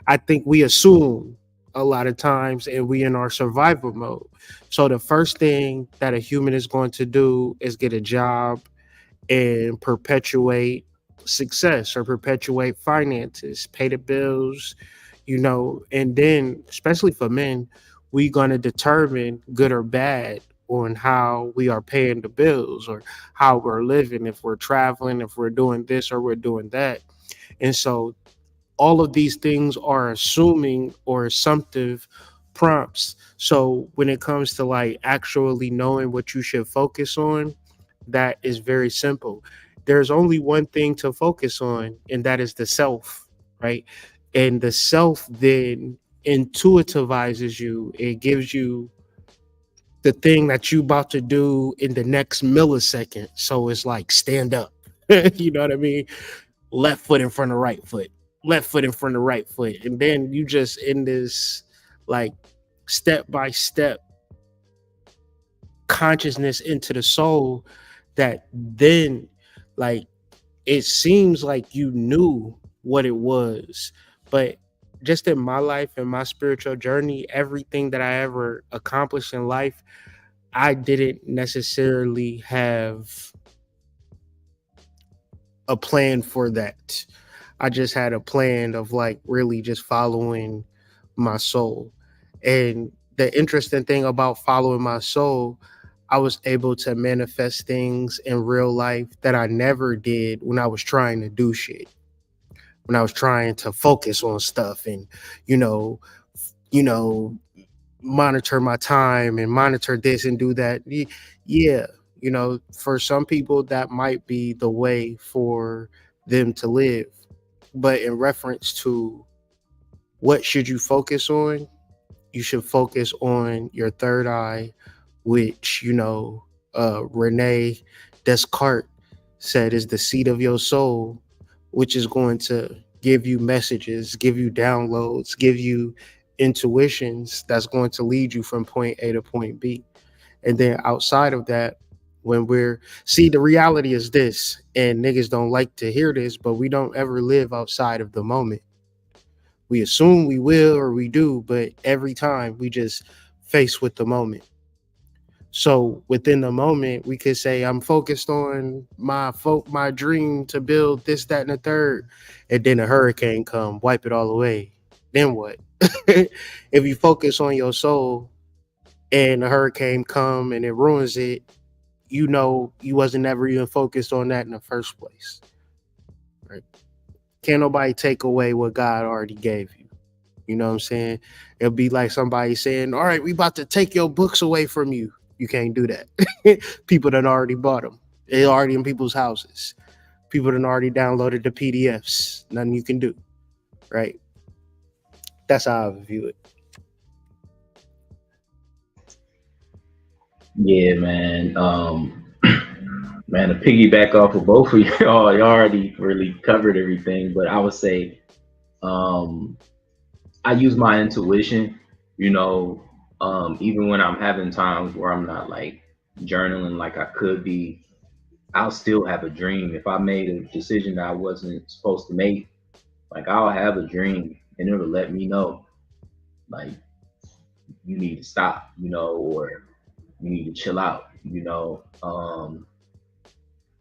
I think we assume a lot of times, and we in our survival mode. So the first thing that a human is going to do is get a job and perpetuate success or perpetuate finances, pay the bills, and then especially for men, we're going to determine good or bad on how we are paying the bills or how we're living, if we're traveling, if we're doing this or we're doing that. And so all of these things are assuming or assumptive prompts. So when it comes to like actually knowing what you should focus on, that is very simple. There's only one thing to focus on, and that is the self, right? And the self then intuitivizes you. It gives you the thing that you about to do in the next millisecond. So it's like stand up. You know what I mean? Left foot in front of right foot, left foot in front of right foot. And then you just in this like step by step consciousness into the soul that then like it seems like you knew what it was. But just in my life and my spiritual journey, everything that I ever accomplished in life, I didn't necessarily have a plan for that. I just had a plan of like really just following my soul. And the interesting thing about following my soul, I was able to manifest things in real life that I never did when I was trying to do shit. When I was trying to focus on stuff and, you know, you know, monitor my time and monitor this and do that. Yeah, for some people that might be the way for them to live. But in reference to what should you focus on, you should focus on your third eye, which Rene Descartes said is the seat of your soul, which is going to give you messages, give you downloads, give you intuitions that's going to lead you from point A to point B. And then outside of that, when the reality is this, and niggas don't like to hear this, but we don't ever live outside of the moment. We assume we will or we do, but every time we just face with the moment. So within the moment, we could say, I'm focused on my dream to build this, that, and the third. And then a hurricane come, wipe it all away. Then what? If you focus on your soul and a hurricane come and it ruins it, you wasn't ever even focused on that in the first place. Right? Can't nobody take away what God already gave you. You know what I'm saying? It'll be like somebody saying, all right, we about to take your books away from you. You can't do that. People done already bought them. They're already in people's houses. People done already downloaded the PDFs. Nothing you can do. Right? That's how I view it. Yeah, man. Man, to piggyback off of both of y'all, you already really covered everything. But I would say, I use my intuition. Even when I'm having times where I'm not like journaling like I could be, I'll still have a dream. If I made a decision that I wasn't supposed to make, like I'll have a dream and it'll let me know, like you need to stop, or you need to chill out.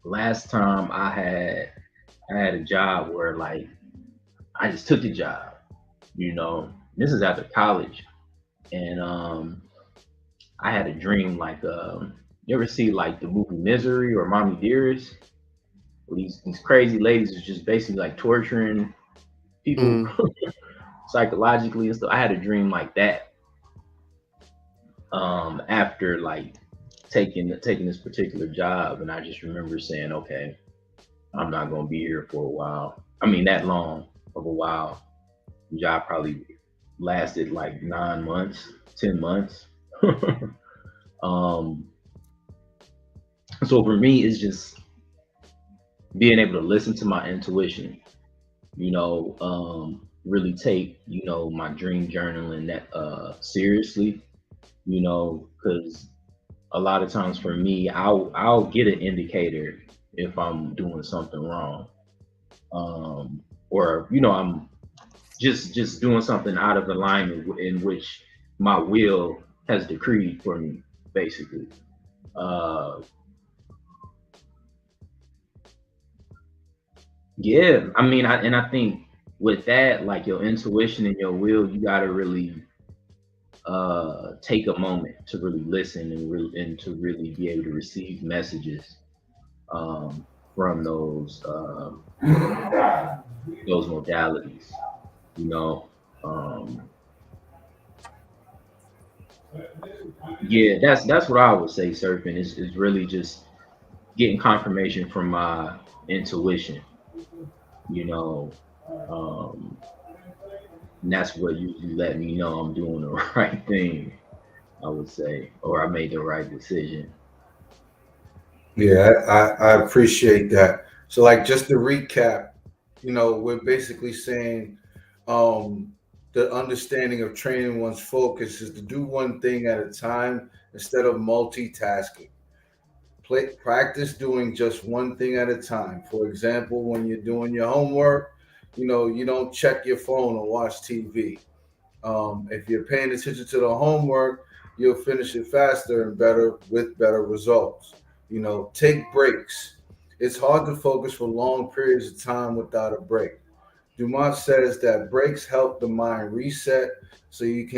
Last time I had a job where like I just took the job. This is after college, and I had a dream like you ever see like the movie Misery or Mommy Dearest? These crazy ladies is just basically like torturing people psychologically and stuff. I had a dream like that after like taking this particular job, and I just remember saying, okay, I'm not gonna be here for a while. I mean, that long of a while. The job probably lasted like 9 months, 10 months. So for me, it's just being able to listen to my intuition, really take, my dream journaling that seriously, because a lot of times for me, I'll get an indicator if I'm doing something wrong. Or, I'm just doing something out of alignment in which my will has decreed for me, basically. Yeah, I mean, I think with that, like your intuition and your will, you gotta really take a moment to really listen and to really be able to receive messages from those modalities. You know, um, yeah, that's what I would say. Surfing is really just getting confirmation from my intuition. You know, um, and that's what usually let me know I'm doing the right thing. I would say, or I made the right decision. Yeah, I appreciate that. So, like, just to recap, we're basically saying um, the understanding of training one's focus is to do one thing at a time instead of multitasking. Practice doing just one thing at a time. For example, when you're doing your homework, you don't check your phone or watch TV. If you're paying attention to the homework, you'll finish it faster and better with better results. Take breaks. It's hard to focus for long periods of time without a break. Dumont says that breaks help the mind reset so you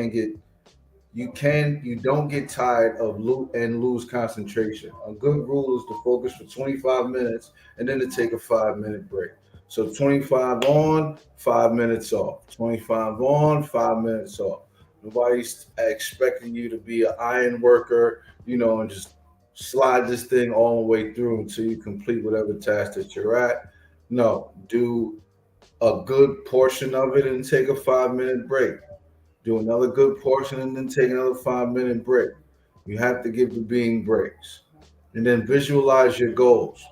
don't get tired of and lose concentration. A good rule is to focus for 25 minutes and then to take a 5-minute break. So 25 on, 5 minutes off. 25 on, 5 minutes off. Nobody's expecting you to be an iron worker, and just slide this thing all the way through until you complete whatever task that you're at. No, do a good portion of it and take a 5-minute break. Do another good portion and then take another 5-minute break. You have to give the being breaks. And then visualize your goals.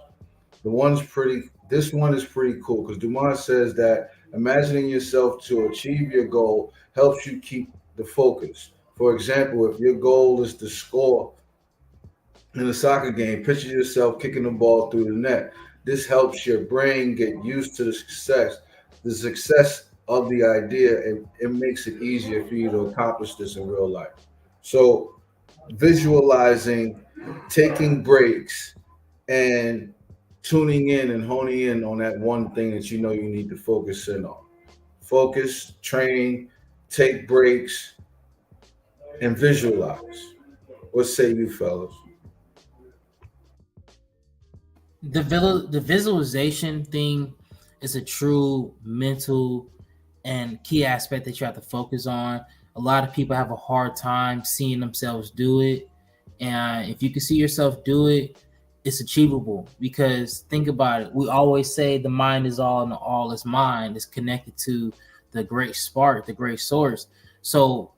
This one is pretty cool because Dumont says that imagining yourself to achieve your goal helps you keep the focus. For example, if your goal is to score in a soccer game, picture yourself kicking the ball through the net. This helps your brain get used to the success of the idea, and it makes it easier for you to accomplish this in real life. So, visualizing, taking breaks, and tuning in and honing in on that one thing that you know you need to focus in on. Focus, train, take breaks, and visualize. What say you, fellas? The visualization thing is a true mental and key aspect that you have to focus on. A lot of people have a hard time seeing themselves do it, and if you can see yourself do it, it's achievable. Because think about it, we always say the mind is all and all is mind. It's connected to the great spark, the great source. So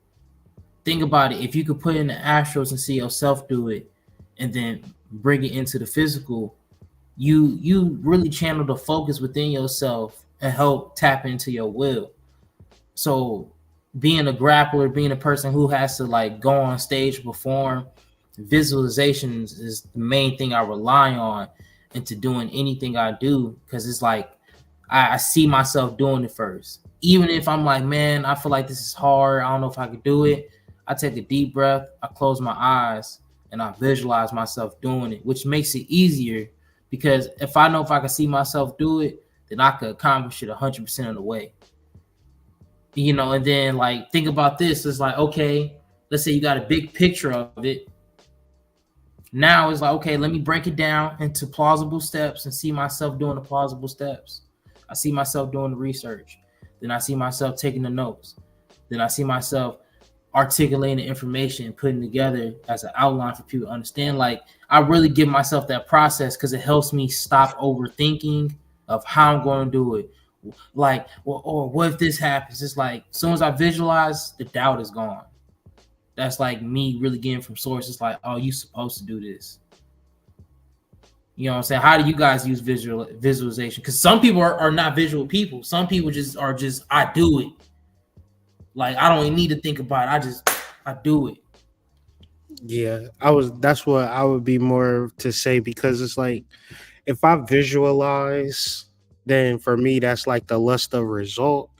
think about it, if you could put in the astrals and see yourself do it and then bring it into the physical, you really channel the focus within yourself and help tap into your will. So being a grappler, being a person who has to like go on stage, perform, visualizations is the main thing I rely on into doing anything I do, because it's like I see myself doing it first. Even if I'm like, man, I feel like this is hard, I don't know if I could do it, I take a deep breath, I close my eyes, and I visualize myself doing it, which makes it easier. Because if I know if I can see myself do it, then I could accomplish it 100% of the way. And then like think about this. It's like, okay, let's say you got a big picture of it. Now it's like, okay, let me break it down into plausible steps and see myself doing the plausible steps. I see myself doing the research. Then I see myself taking the notes. Then I see myself articulating the information and putting together as an outline for people to understand. Like, I really give myself that process because it helps me stop overthinking of how I'm going to do it. Like, or what if this happens? It's like, as soon as I visualize, the doubt is gone. That's like me really getting from source. It's like, oh, you supposed to do this. You know what I'm saying? How do you guys use visualization? Because some people are not visual people. Some people are just, I do it. Like, I don't even need to think about it. I do it. Yeah, that's what I would be more to say, because it's like if I visualize, then for me that's like the lust of result.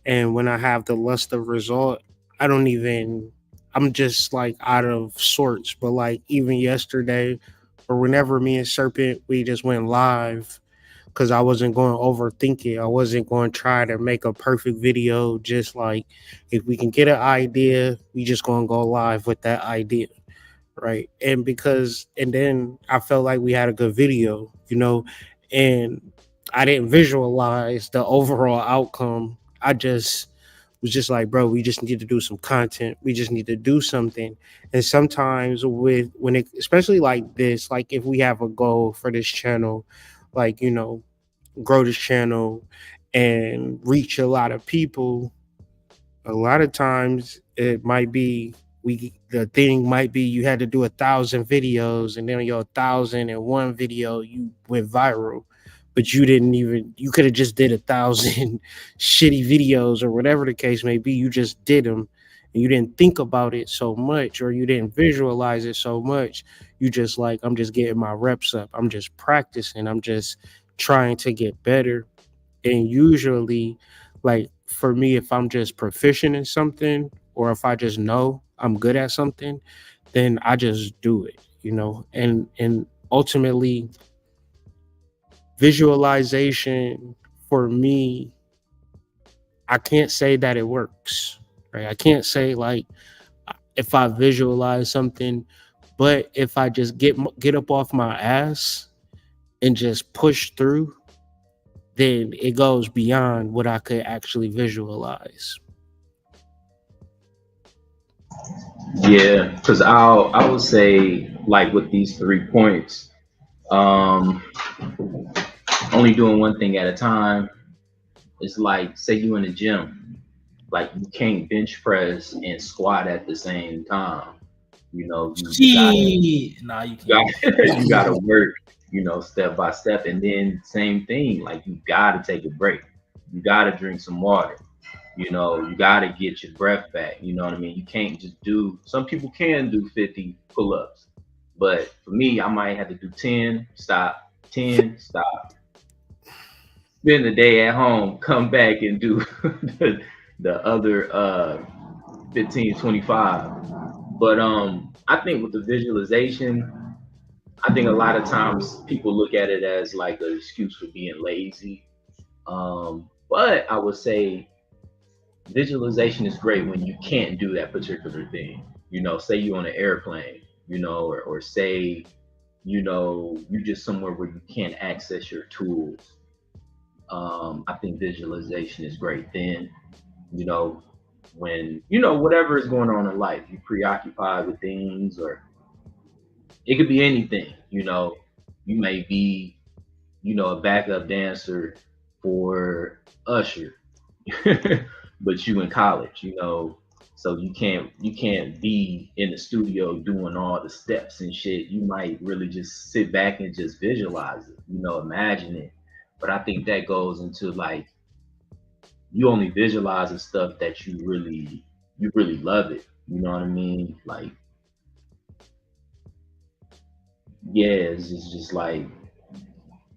And when I have the lust of result, I don't even I'm just like out of sorts. But like even yesterday or whenever me and Serpent we just went live, because I wasn't going to overthink it. I wasn't going to try to make a perfect video. Just like if we can get an idea, we just going to go live with that idea. Right. And then I felt like we had a good video, and I didn't visualize the overall outcome. I just was just like, bro, we just need to do some content. We just need to do something. And sometimes when it, especially like this, like if we have a goal for this channel, like, grow this channel and reach a lot of people, a lot of times it might be the thing might be you had to do 1,000 videos, and then your 1,001 video you went viral, but you could have just did 1,000 shitty videos or whatever the case may be. You just did them and you didn't think about it so much, or you didn't visualize it so much. You just like, I'm just getting my reps up, I'm just practicing, I'm just trying to get better. And usually, like for me, if I'm just proficient in something, or if I just know I'm good at something, then I just do it, and ultimately visualization for me, I can't say that it works, right? I can't say like if I visualize something, but if I just get up off my ass and just push through, then it goes beyond what I could actually visualize. Yeah, because I would say like with these 3 points, um, only doing one thing at a time. It's like say you in the gym, like you can't bench press and squat at the same time. You gotta Shit. Nah, you can't. you gotta work, step by step, and then same thing. Like you gotta take a break. You gotta drink some water. You gotta get your breath back. You know what I mean? You can't just do. Some people can do 50 pull-ups, but for me, I might have to do 10, stop, 10, stop. Spend the day at home, come back and do the other 15, 25. But I think with the visualization, I think a lot of times people look at it as like an excuse for being lazy. But I would say visualization is great when you can't do that particular thing. Say you're on an airplane, or say, you're just somewhere where you can't access your tools. I think visualization is great then, when, whatever is going on in life, you're preoccupied with things, or it could be anything, you may be, a backup dancer for Usher, but you in college, so you can't be in the studio doing all the steps and shit. You might really just sit back and just visualize it, imagine it. But I think that goes into like you only visualize the stuff that you really love it. You know what I mean? Like, yeah, it's just like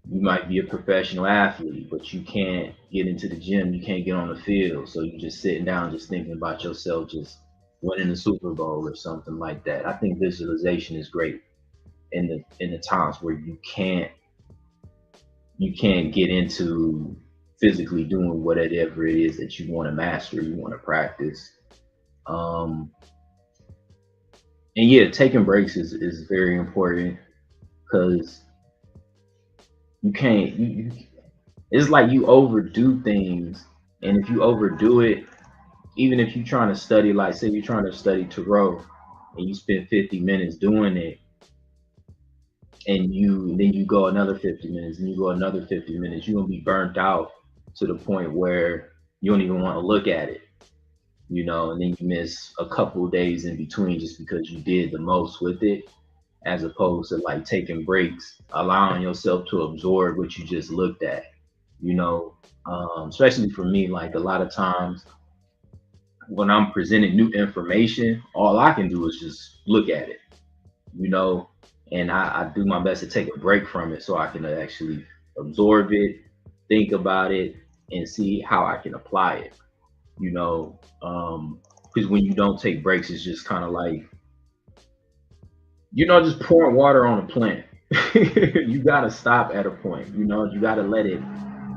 you might be a professional athlete, but you can't get into the gym, you can't get on the field. So you just sitting down just thinking about yourself just winning the Super Bowl or something like that. I think visualization is great in the times where you can't get into physically doing whatever it is that you want to master, you want to practice. And yeah, taking breaks is very important because you can't. It's like you overdo things, and if you overdo it, even if you're trying to study, like say you're trying to study tarot, and you spend 50 minutes doing it, and then you go another 50 minutes, and you go another 50 minutes, you're gonna be burnt out to the point where you don't even want to look at it, and then you miss a couple of days in between just because you did the most with it, as opposed to like taking breaks, allowing yourself to absorb what you just looked at, especially for me, like a lot of times when I'm presenting new information, all I can do is just look at it, and I do my best to take a break from it so I can actually absorb it, think about it, and see how I can apply it, because when you don't take breaks, it's just kind of like, just pouring water on a plant. you gotta stop at a point. You know, you gotta let it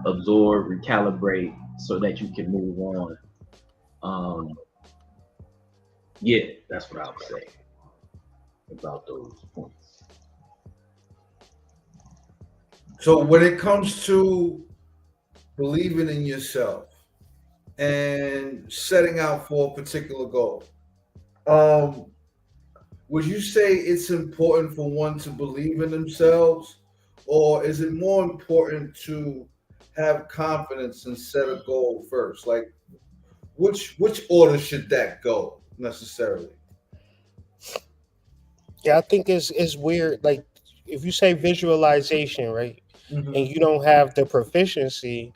absorb, recalibrate, so that you can move on. Um, yeah, that's what I would say about those points. So when it comes to believing in yourself and setting out for a particular goal, um, would you say it's important for one to believe in themselves, or is it more important to have confidence and set a goal first? Like, which order should that go necessarily? Yeah, I think it's weird. Like if you say visualization, right, Mhm. and you don't have the proficiency,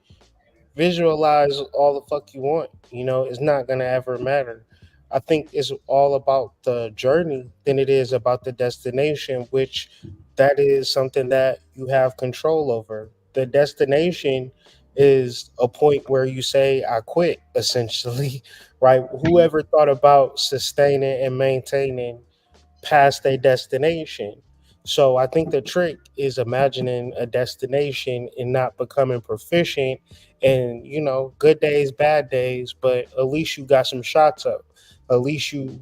visualize all the fuck you want. You know, it's not gonna ever matter. I think it's all about the journey than it is about the destination, which that is something that you have control over. The destination is a point where you say, I quit, essentially, right? Whoever thought about sustaining and maintaining past a destination. So I think the trick is imagining a destination and not becoming proficient and good days, bad days, but at least you got some shots up. At least you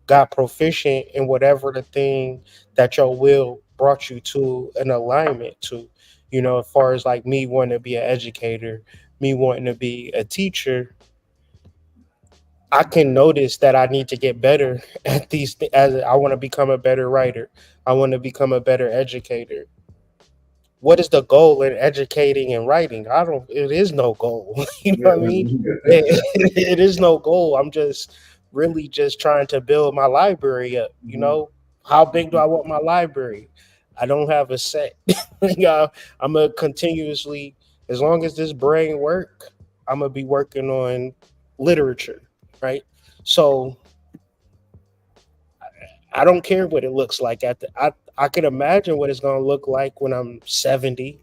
got proficient in whatever the thing that your will brought you to an alignment to. As far as like me wanting to be an educator, me wanting to be a teacher, I can notice that I need to get better at as I want to become a better writer. I want to become a better educator. What is the goal in educating and writing? I don't. It is no goal. You know Yeah. what I mean? It is no goal. I'm just really just trying to build my library up. Mhm. How big do I want my library? I don't have a set. I'm gonna continuously, as long as this brain work, I'm gonna be working on literature, right? So I don't care what it looks like I could imagine what it's gonna look like when I'm 70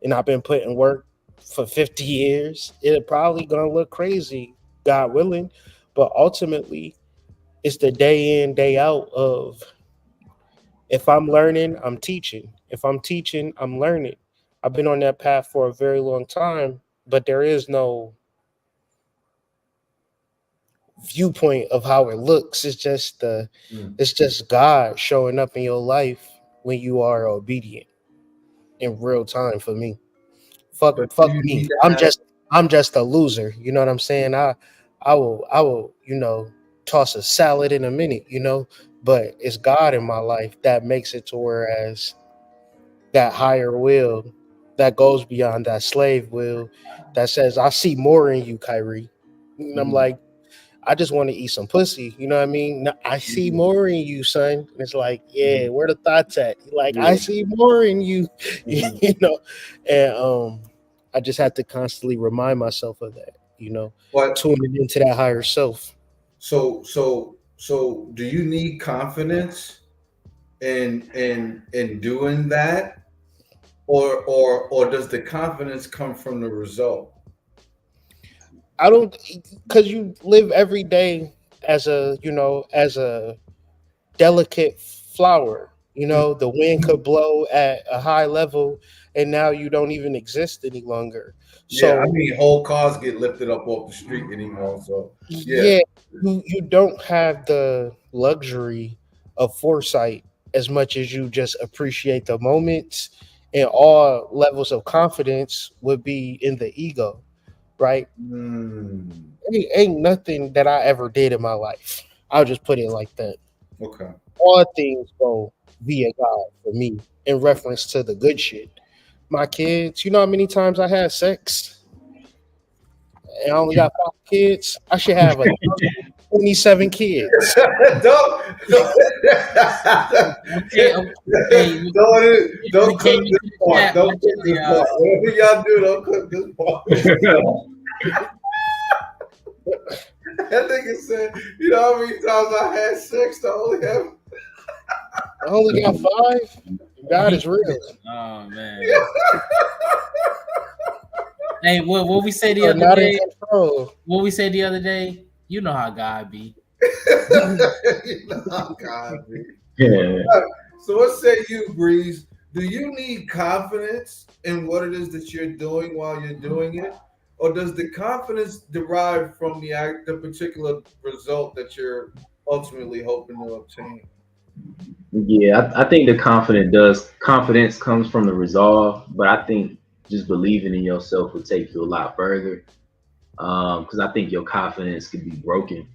and I've been putting work for 50 years. It's probably gonna look crazy, God willing. But ultimately, it's the day in, day out of if I'm learning, I'm teaching. If I'm teaching, I'm learning. I've been on that path for a very long time, but there is no viewpoint of how it looks. Mm. It's just God showing up in your life when you are obedient in real time for me. But do Fuck you need me. to I'm have? just I'm just a loser. You know what I'm saying? I will, toss a salad in a minute. But it's God in my life that makes it to whereas that higher will that goes beyond that slave will that says, I see more in you, Kyrie. And I'm Mhm. like, I just want to eat some pussy. You know what I mean? No, I see Mhm. more in you, son. And it's like, yeah, Mhm. where the thoughts at? Like, I Yeah. see more in you, Mhm. you know. And I just have to constantly remind myself of that, But tuning into that higher self. so do you need confidence in doing that, or does the confidence come from the result? I don't, because you live every day as a delicate flower. The wind could blow at a high level, and now you don't even exist any longer. Yeah, I So mean, whole cars get lifted up off the street anymore. So yeah. yeah, you don't have the luxury of foresight as much as you just appreciate the moments, and all levels of confidence would be in the ego, right? Mm, Ain't nothing that I ever did in my life. I'll just put it like that. okay. All things go via God for me in reference to the good shit. My kids, you know how many times I had sex and I only got 5 kids? I should have 27 kids. don't Okay, okay. don't We cook came into this the part. chat. Don't Watch cook this, this y'all. part. Whatever y'all do, don't cook this part. That nigga said, you know how many times I had sex to only have. I only got 5. God is real. Oh man. Hey, what we said You the are other not in day? control. What we said the other day? You know how God be. You know, God, man. Yeah. So what say you, Breeze? do you need confidence in what it is that you're doing while you're doing it, or does the confidence derive from the particular result that you're ultimately hoping to obtain? Yeah, I think the confidence comes from the resolve, but I think just believing in yourself will take you a lot further. Because I think your confidence could be broken,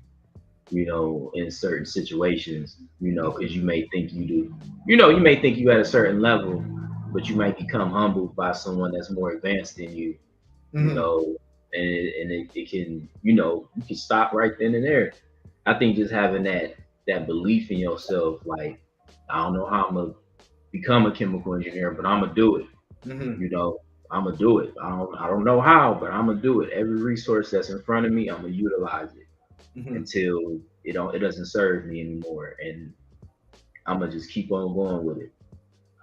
in certain situations, because you may think you do, you may think you at a certain level, but you might become humbled by someone that's more advanced than you, you Mm-hmm. know, and it can, you can stop right then and there. I think just having that belief in yourself, like, I don't know how I'm gonna become a chemical engineer, but I'm gonna do it. Mm-hmm. You know, I'm gonna do it. I don't know how, but I'm gonna do it. Every resource that's in front of me, I'm gonna utilize it Mm-hmm. until it doesn't serve me anymore, and I'm gonna just keep on going with it.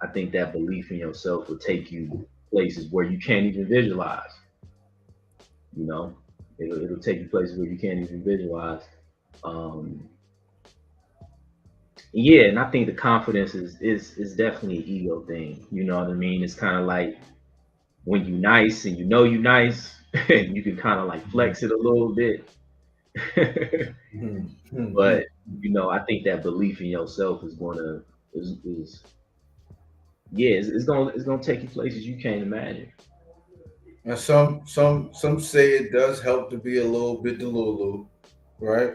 I think that belief in yourself will take you places where you can't even visualize. You know, it'll take you places where you can't even visualize. Um, yeah, and I think the confidence is definitely an ego thing. You know what I mean? It's kind of like when you nice and you nice, and you can kind of like flex it a little bit. Mm-hmm. But I think that belief in yourself is gonna is yeah, it's gonna take you places you can't imagine. And some say it does help to be a little bit delulu, right?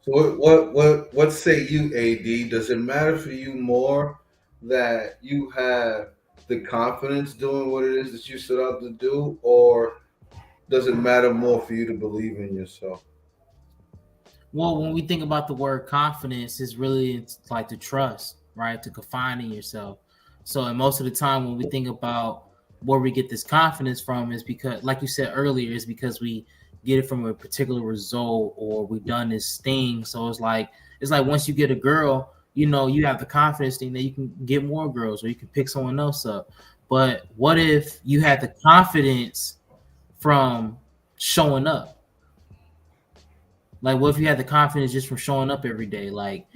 So what say you, AD? Does it matter for you more that you have the confidence doing what it is that you set out to do, or does it matter more for you to believe in yourself? Well, when we think about the word confidence, it's like to trust, right? To confide in yourself. So, and most of the time, when we think about where we get this confidence from, is because, like you said earlier, is because we get it from a particular result or we've done this thing. So it's like once you get a girl, you have the confidence thing that you can get more girls or you can pick someone else up. But what if you had the confidence from showing up? Like, what if you had the confidence just from showing up every day? Like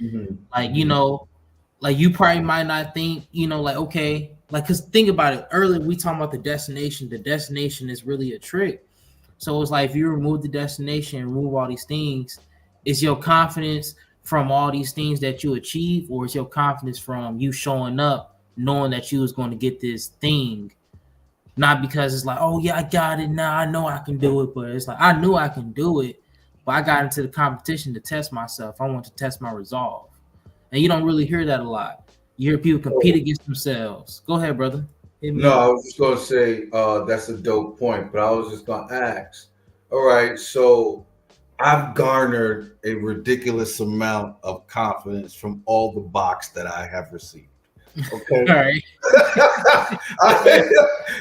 like you probably might not think, like okay, like because think about it. Earlier we talking about the destination. The destination is really a trick. So it's like if you remove the destination, remove all these things, is your confidence from all these things that you achieve, or is your confidence from you showing up, knowing that you was going to get this thing? Not because it's like, oh yeah, I got it now. I know I can do it, but it's like I knew I can do it, but I got into the competition to test myself. I want to test my resolve, and you don't really hear that a lot. You hear people compete against themselves. Go ahead, brother. Hit me No, I up. was just going to say that's a dope point, but I was just going to ask. All right, so I've garnered a ridiculous amount of confidence from all the box that I have received. Okay. All right.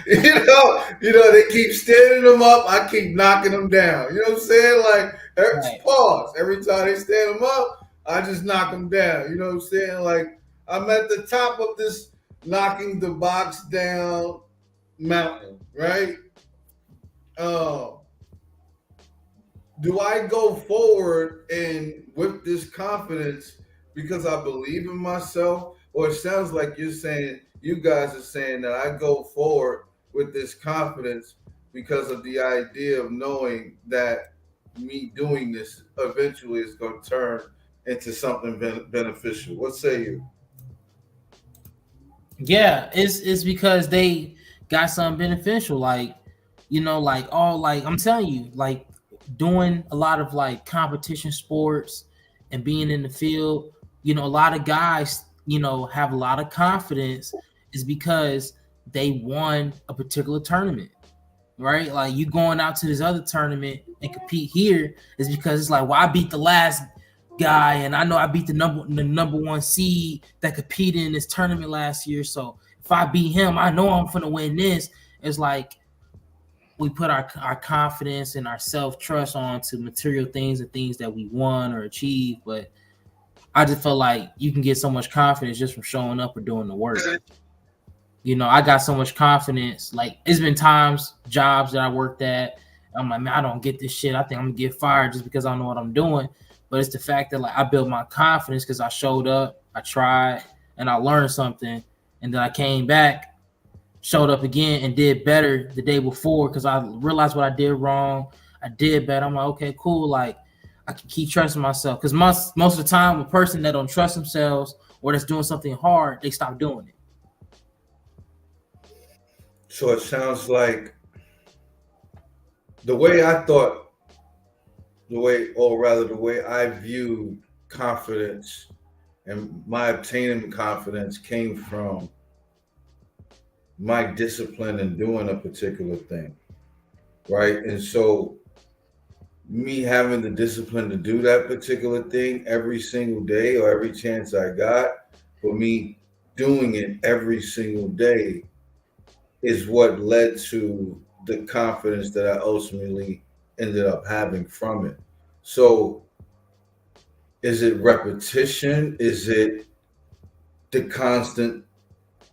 They keep standing them up. I keep knocking them down. You know what I'm saying? Like, Right. pause. Every time they stand them up, I just knock them down. You know what I'm saying? Like, I'm at the top of this knocking the box down mountain, right? Um, do I go forward and with this confidence because I believe in myself? Or it sounds like you guys are saying that I go forward with this confidence because of the idea of knowing that me doing this eventually is going to turn into something beneficial. What say you? Yeah, it's because they got something beneficial, like like all like I'm telling you, like doing a lot of like competition sports and being in the field. A lot of guys, have a lot of confidence is because they won a particular tournament, right? Like you going out to this other tournament and compete here is because it's like, well, I beat the last guy, and I know I beat the number one seed that competed in this tournament last year. So if I beat him, I know I'm gonna win this. It's like we put our confidence and our self trust onto material things and things that we won or achieved. But I just felt like you can get so much confidence just from showing up or doing the work. I got so much confidence. Like it's been times, jobs that I worked at, I'm like, man, I don't get this shit. I think I'm gonna get fired just because I know what I'm doing. But it's the fact that like I built my confidence because I showed up, I tried, and I learned something. and then I came back, showed up again, and did better the day before because I realized what I did wrong. I did better. I'm like, okay, cool. Like I can keep trusting myself because most of the time, a person that don't trust themselves or that's doing something hard, they stop doing it. So it sounds like the way I thought, the way I viewed confidence and my obtaining confidence came from my discipline in doing a particular thing, right? And so me having the discipline to do that particular thing every single day or every chance I got, for me doing it every single day is what led to the confidence that I ultimately ended up having from it. So is it repetition? Is it the constant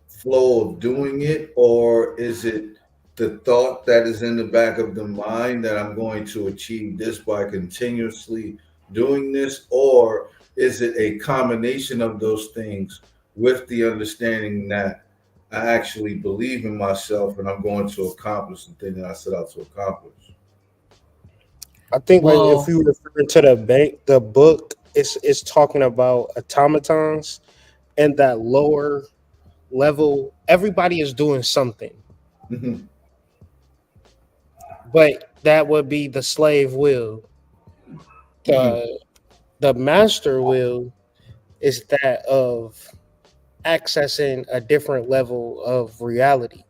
flow of doing it? Or is it the thought that is in the back of the mind that I'm going to achieve this by continuously doing this? Or is it a combination of those things with the understanding that I actually believe in myself and I'm going to accomplish the thing that I set out to accomplish? I think like if Well, you refer to the book, it's talking about automatons and that lower level. Everybody is doing something, Mhm. but that would be the slave will. Mhm. The master will is that of accessing a different level of reality,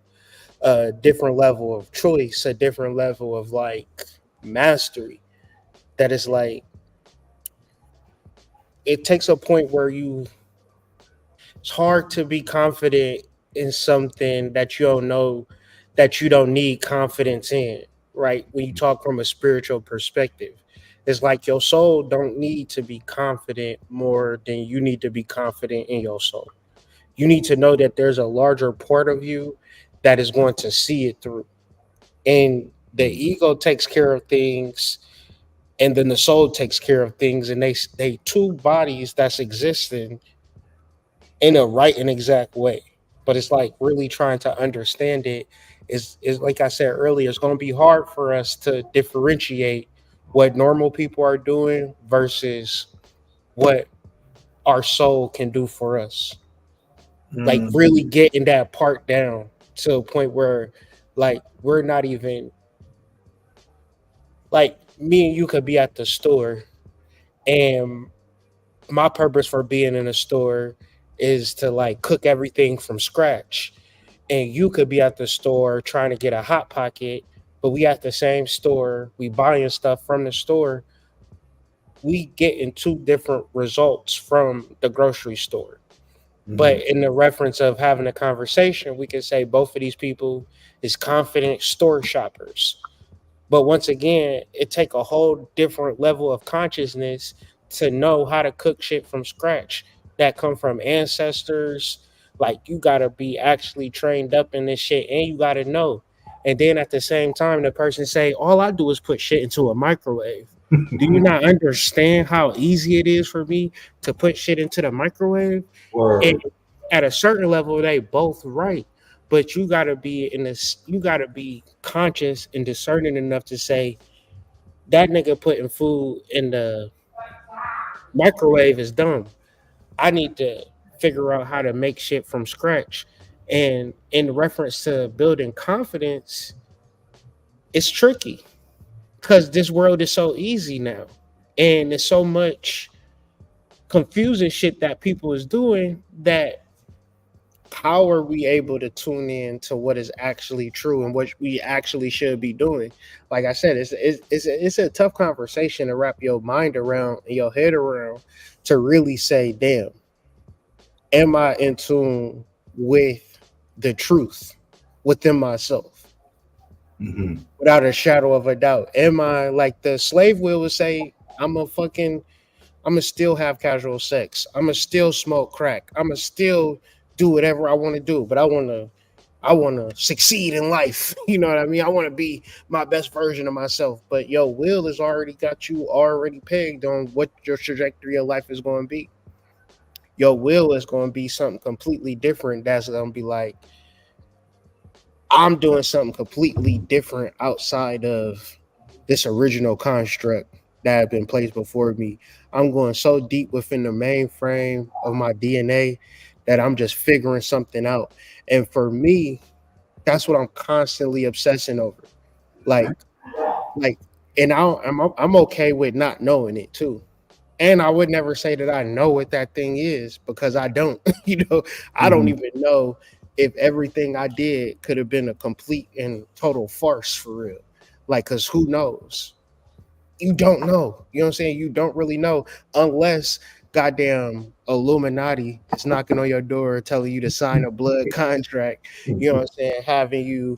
a different level of choice, a different level of like mastery. That is like it takes a point where you it's hard to be confident in something that you don't know that you don't need confidence in, right? When you talk from a spiritual perspective, it's like your soul don't need to be confident more than you need to be confident in your soul. You need to know that there's a larger part of you that is going to see it through, and the ego takes care of things, and then the soul takes care of things, and they two bodies that's existing in a right and exact way. But it's like really trying to understand it is like I said earlier, it's going to be hard for us to differentiate what normal people are doing versus what our soul can do for us. Like Mm. really getting that part down to a point where like we're not even like me and you could be at the store, and my purpose for being in a store is to like cook everything from scratch, and you could be at the store trying to get a hot pocket, but we at the same store, we buying stuff from the store, we getting two different results from the grocery store. But Mhm. in the reference of having a conversation, we can say both of these people is confident store shoppers. But once again, it take a whole different level of consciousness to know how to cook shit from scratch that come from ancestors. Like you gotta be actually trained up in this shit, and you gotta know. And then at the same time, the person say, "All I do is put shit into a microwave." Do you not understand how easy it is for me to put shit into the microwave? And Or at a certain level, they both right, but you gotta be in this. You gotta be conscious and discerning enough to say that nigga putting food in the microwave is dumb. I need to figure out how to make shit from scratch. And in reference to building confidence, it's tricky because this world is so easy now, and there's so much confusing shit that people is doing that how are we able to tune in to what is actually true and what we actually should be doing? Like I said, it's a tough conversation to wrap your mind around and your head around to really say, damn, am I in tune with the truth within myself? Mhm. Without a shadow of a doubt. Am I like the slave will would say, I'm gonna still have casual sex. I'm gonna still smoke crack. I'm gonna still do whatever I want to do, but I want to succeed in life. You know what I mean? I want to be my best version of myself. But yo, will has already got you already pegged on what your trajectory of life is going to be. Your will is going to be something completely different. That's going to be like, I'm doing something completely different outside of this original construct that had been placed before me. I'm going so deep within the mainframe of my DNA that I'm just figuring something out. And for me, that's what I'm constantly obsessing over. Like, like, and I'm okay with not knowing it too. And I would never say that I know what that thing is because I don't. I don't Mhm. even know if everything I did could have been a complete and total farce for real. Like, cause who knows? You don't know. You know what I'm saying? You don't really know unless goddamn Illuminati is knocking on your door telling you to sign a blood contract. You know what I'm saying? Having you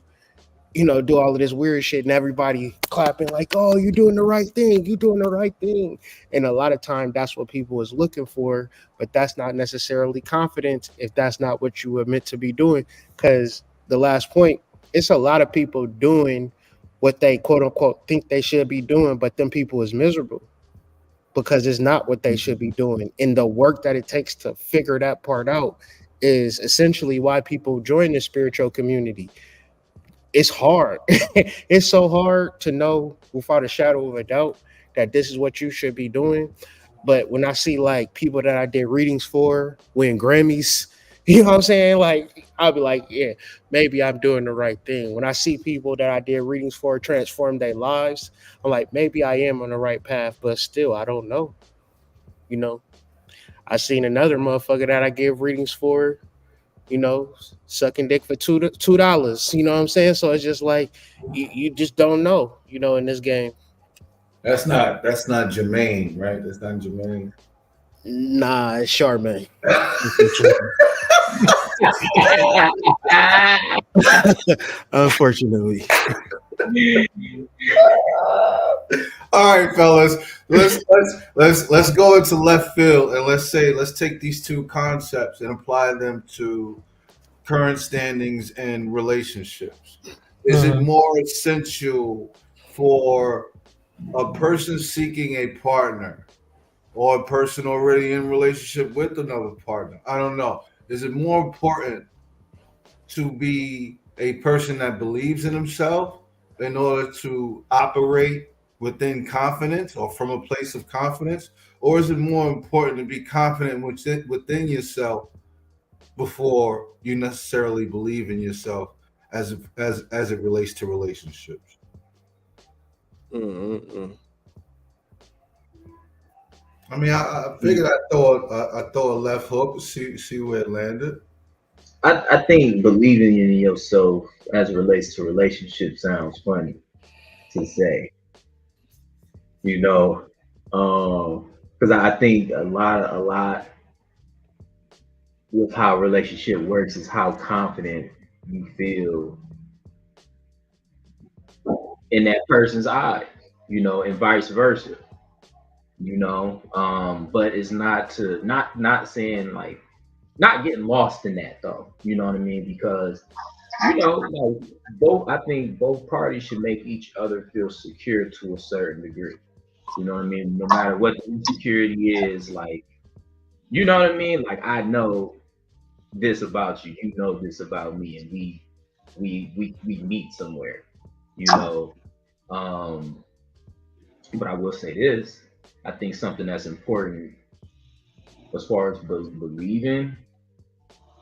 do all of this weird shit and everybody clapping like, oh, you're doing the right thing. You're doing the right thing. And a lot of time that's what people is looking for, but that's not necessarily confidence if that's not what you were meant to be doing. Because the last point, it's a lot of people doing what they quote unquote think they should be doing, but them people is miserable because it's not what they should be doing. And the work that it takes to figure that part out is essentially why people join the spiritual community. It's hard. It's so hard to know without a shadow of a doubt that this is what you should be doing. But when I see like people that I did readings for win Grammys, you know what I'm saying? Like I'll be like, yeah, maybe I'm doing the right thing. When I see people that I did readings for transform their lives, I'm like, maybe I am on the right path, but still I don't know. You know, I seen another motherfucker that I give readings for, you know, sucking dick for $2. You know what I'm saying? So it's just like you just don't know, in this game. That's not Jermaine, right? That's not Jermaine. Nah, it's Charmaine. Unfortunately. Unfortunately. All right, fellas. Let's go into left field and let's take these two concepts and apply them to current standings and relationships. Is it more essential for a person seeking a partner or a person already in relationship with another partner? I don't know. Is it more important to be a person that believes in himself in order to operate within confidence or from a place of confidence? Or is it more important to be confident within yourself before you necessarily believe in yourself as it relates to relationships? Mm-mm-mm. I mean, I figured I throw a left hook, see where it landed. I think believing in yourself as it relates to relationships sounds funny to say, you know, because I think a lot with how a relationship works is how confident you feel in that person's eyes, and vice versa, but it's not to not saying like not getting lost in that though, you know what I mean? Because like both I think both parties should make each other feel secure to a certain degree. You know what I mean? No matter what the insecurity is, like you know what I mean? Like I know this about you, you know this about me, and we meet somewhere, you know. Um, but I will say this, I think something that's important as far as believing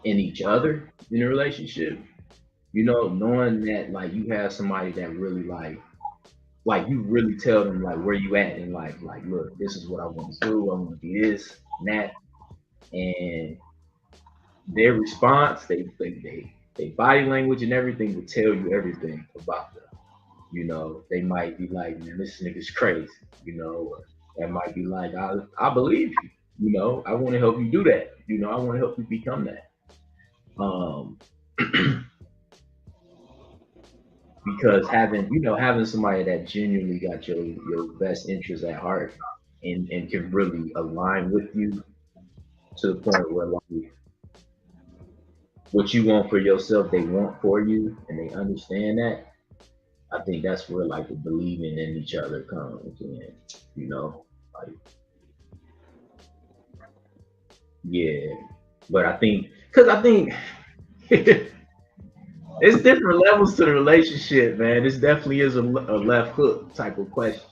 in each other in a relationship, knowing that like you have somebody that really like you really tell them like where you at in life, like look, this is what I want to do, I want to be this and that, and their response, they body language and everything will tell you everything about them. They might be like, man, this nigga's crazy, or that might be like, I believe you, I want to help you do that, I want to help you become that. Um, because having somebody that genuinely got your best interest at heart and can really align with you to the point where like what you want for yourself they want for you and they understand that. I think that's where like the believing in each other comes in, like Yeah, but I think it's different levels to the relationship, man. This definitely is a left hook type of question.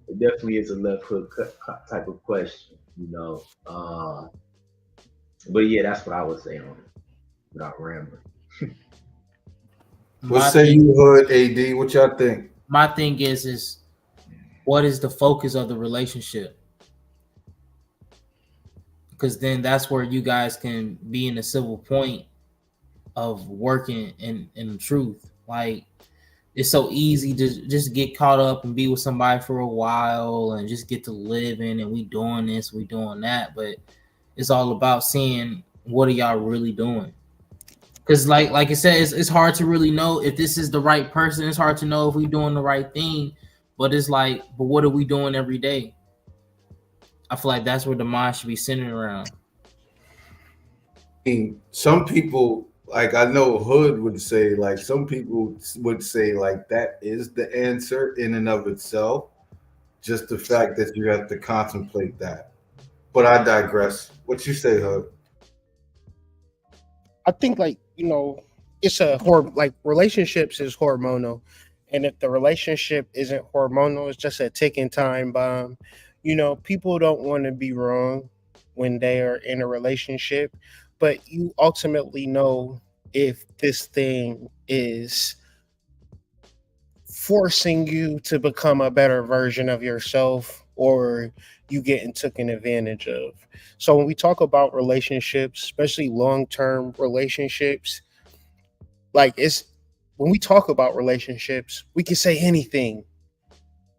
It definitely is a left hook type of question, you know. But yeah, that's what I would say on it without rambling. What My say thing, you, Hood AD? What y'all think? my thing is what is the focus of the relationship? Because then that's where you guys can be in the civil point of working in truth. Like it's so easy to just get caught up and be with somebody for a while and just get to living and we doing this, we doing that, but it's all about seeing what are y'all really doing. Because like I said, it's hard to really know if this is the right person. It's hard to know if we doing the right thing, but it's like, but what are we doing every day? I feel like that's where the mind should be centered around. Some people, like I know Hood would say, like some people would say, like that is the answer in and of itself. Just the fact that you have to contemplate that. But I digress. What you say, Hood? I think like it's like relationships is hormonal, and if the relationship isn't hormonal, it's just a ticking time bomb. People don't want to be wrong when they are in a relationship, but you ultimately know if this thing is forcing you to become a better version of yourself or you getting taken advantage of. So when we talk about relationships, especially long-term relationships, like it's when we talk about relationships, we can say anything,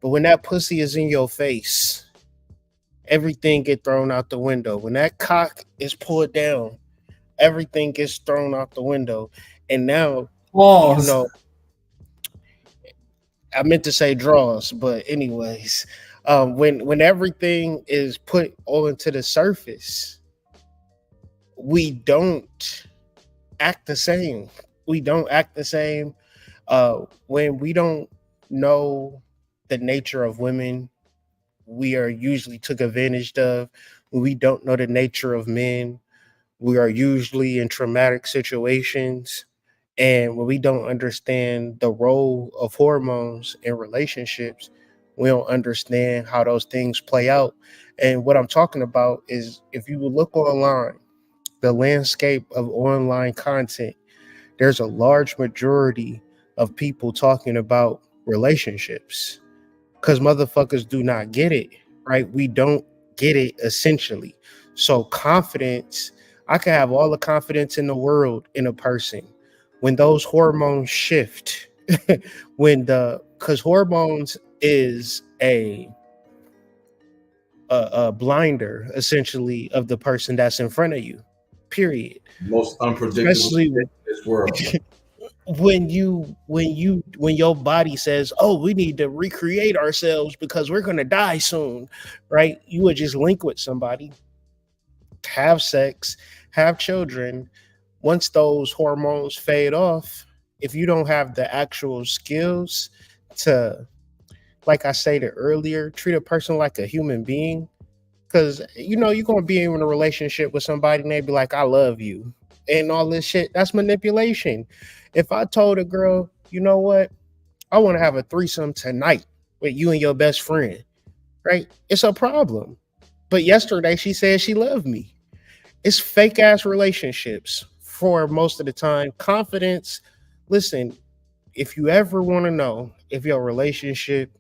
but when that pussy is in your face, everything get thrown out the window. When that cock is pulled down, everything gets thrown out the window. And now, you Pause. know, I meant to say draws, but anyways, when everything is put onto the surface, we don't act the same. We don't act the same when we don't know the nature of women. We are usually took advantage of. When we don't know the nature of men, we are usually in traumatic situations. And when we don't understand the role of hormones in relationships, we don't understand how those things play out. And what I'm talking about is if you look online, the landscape of online content, there's a large majority of people talking about relationships because motherfuckers do not get it, right? We don't get it essentially. So confidence, I can have all the confidence in the world in a person. When those hormones shift, because hormones is a blinder essentially of the person that's in front of you. Period. Most unpredictable Especially shit in this world. when your body says, "Oh, we need to recreate ourselves because we're gonna die soon," right? You would just link with somebody, have sex, have children. Once those hormones fade off, if you don't have the actual skills to, like I stated earlier, treat a person like a human being, because you're gonna be in a relationship with somebody and they be like, "I love you," and all this shit. That's manipulation. If I told a girl, you know what, I want to have a threesome tonight with you and your best friend, right? It's a problem. But yesterday she said she loved me. It's fake ass relationships for most of the time. Confidence. Listen, if you ever want to know if your relationship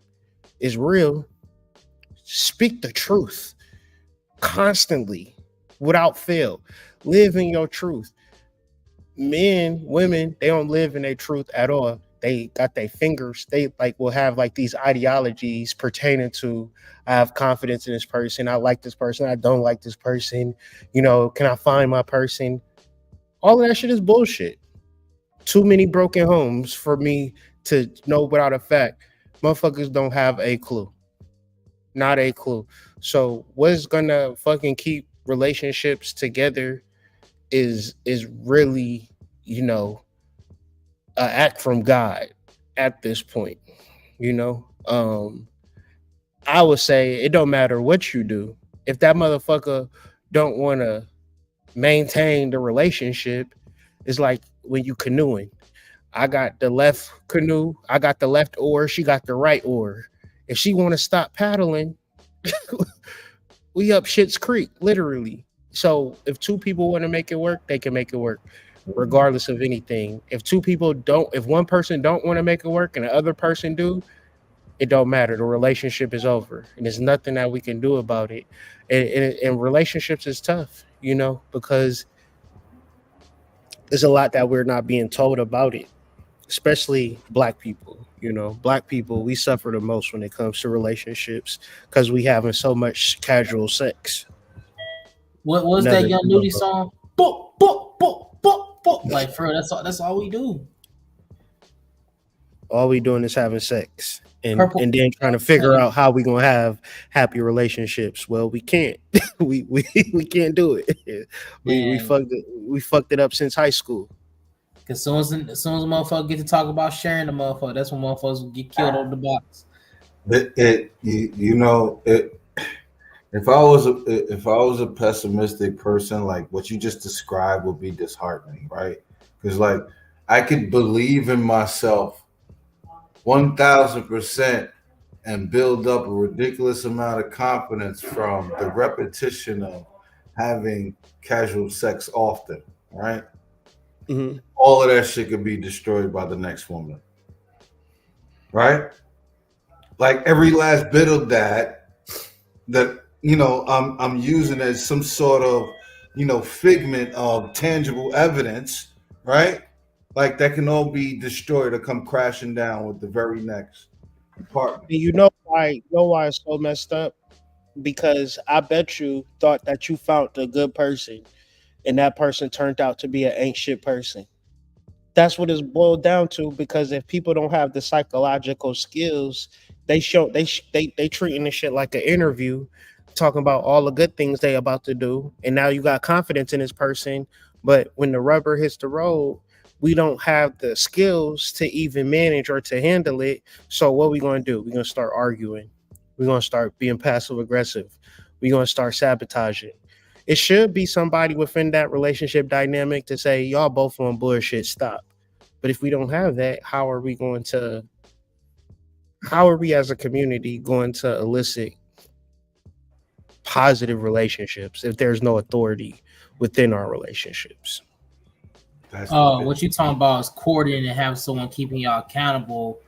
is real, speak the truth constantly without fail. Live in your truth. Men, women, they don't live in their truth at all. They got their fingers. They like will have like these ideologies pertaining to I have confidence in this person. I like this person. I don't like this person. Can I find my person? All of that shit is bullshit. Too many broken homes for me to know without a fact. Motherfuckers don't have a clue. Not a clue. So what's gonna fucking keep relationships together is really, you know, an act from God at this point. You know, I would say it don't matter what you do. If that motherfucker don't want to maintain the relationship, it's like when you canoeing. I got the left canoe, I got the left oar, she got the right oar. If she want to stop paddling, we up shit's creek, literally. So if two people want to make it work, they can make it work, regardless of anything. If two people don't, if one person don't want to make it work and the other person do, it don't matter. The relationship is over, and there's nothing that we can do about it. And relationships is tough, because there's a lot that we're not being told about it, especially black people. Black people, we suffer the most when it comes to relationships because we having so much casual sex. What was Never, that Young Nudie song? Boop, boop, boop, boop, boop. Like, for real, that's all we do. all we doing is having sex and Purple. and then trying to figure out how we gonna have happy relationships. Well, we can't. we can't do it. We Man. fucked it up since high school. Cause as soon as a motherfucker get to talk about sharing the motherfucker, that's when motherfuckers will get killed over the box. If I was a pessimistic person, like what you just described would be disheartening, right? Because like I could believe in myself 1,000% and build up a ridiculous amount of confidence from the repetition of having casual sex often, right? Mm-hmm. All of that shit could be destroyed by the next woman, right? Like every last bit of that I'm using as some sort of figment of tangible evidence, right? Like that can all be destroyed or come crashing down with the very next apartment. And you know why it's so messed up? Because I bet you thought that you found a good person, and that person turned out to be an ain't shit person. That's what it's boiled down to. Because if people don't have the psychological skills, they treating this shit like an interview, talking about all the good things they about to do, and now you got confidence in this person, but when the rubber hits the road, we don't have the skills to even manage or to handle it. So what we gonna do? We're gonna start arguing. We're gonna start being passive aggressive. We're gonna start sabotaging. It should be somebody within that relationship dynamic to say, y'all both on bullshit, stop. But if we don't have that, how are we as a community going to elicit positive relationships if there's no authority within our relationships? What you talking about is courting and having someone keeping y'all accountable,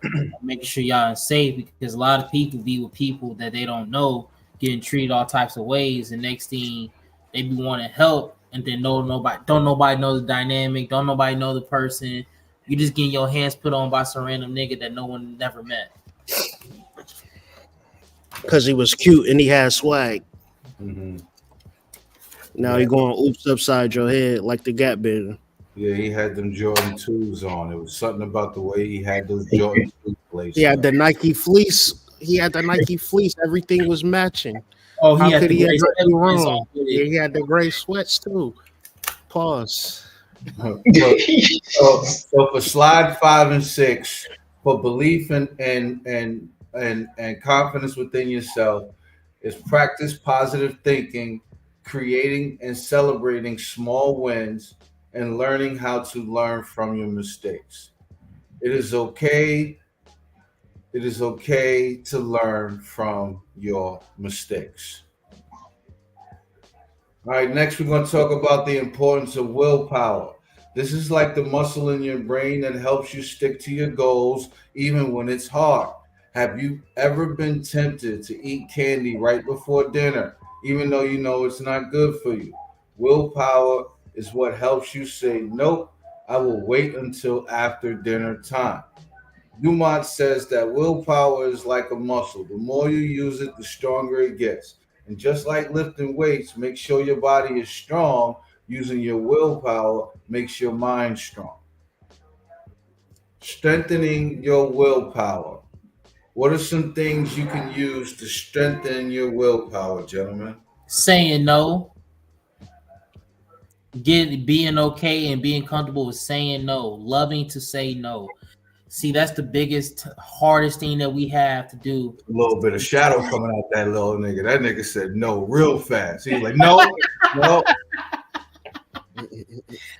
making sure y'all are safe, because a lot of people be with people that they don't know, getting treated all types of ways, and next thing they be wanting help, and then don't nobody know the dynamic, don't nobody know the person. You just getting your hands put on by some random nigga that no one never met. Because he was cute and he had swag. Mm-hmm. Now he going oops upside your head like the Gap Band. Yeah, he had them Jordan 2s on. It was something about the way he had those Jordan 2 placed. He had the Nike fleece. Everything was matching. Oh, How could he ever be wrong? wrong? Yeah, he had the gray sweats too. Pause. So for slide 5 and 6, for belief and confidence within yourself, is practice positive thinking, creating and celebrating small wins, and learning how to learn from your mistakes. It is okay. It is okay to learn from your mistakes. All right, next we're going to talk about the importance of willpower. This is like the muscle in your brain that helps you stick to your goals even when it's hard. Have you ever been tempted to eat candy right before dinner, even though you know it's not good for you? Willpower is what helps you say, nope, I will wait until after dinner time. Dumont says that willpower is like a muscle. The more you use it, the stronger it gets. And just like lifting weights, make sure your body is strong. Using your willpower makes your mind strong. Strengthening your willpower. What are some things you can use to strengthen your willpower, gentlemen? Saying no, being okay and being comfortable with saying no, loving to say no. See, that's the biggest, hardest thing that we have to do. A little bit of shadow coming out that little nigga. That nigga said no real fast. He was like, no, no.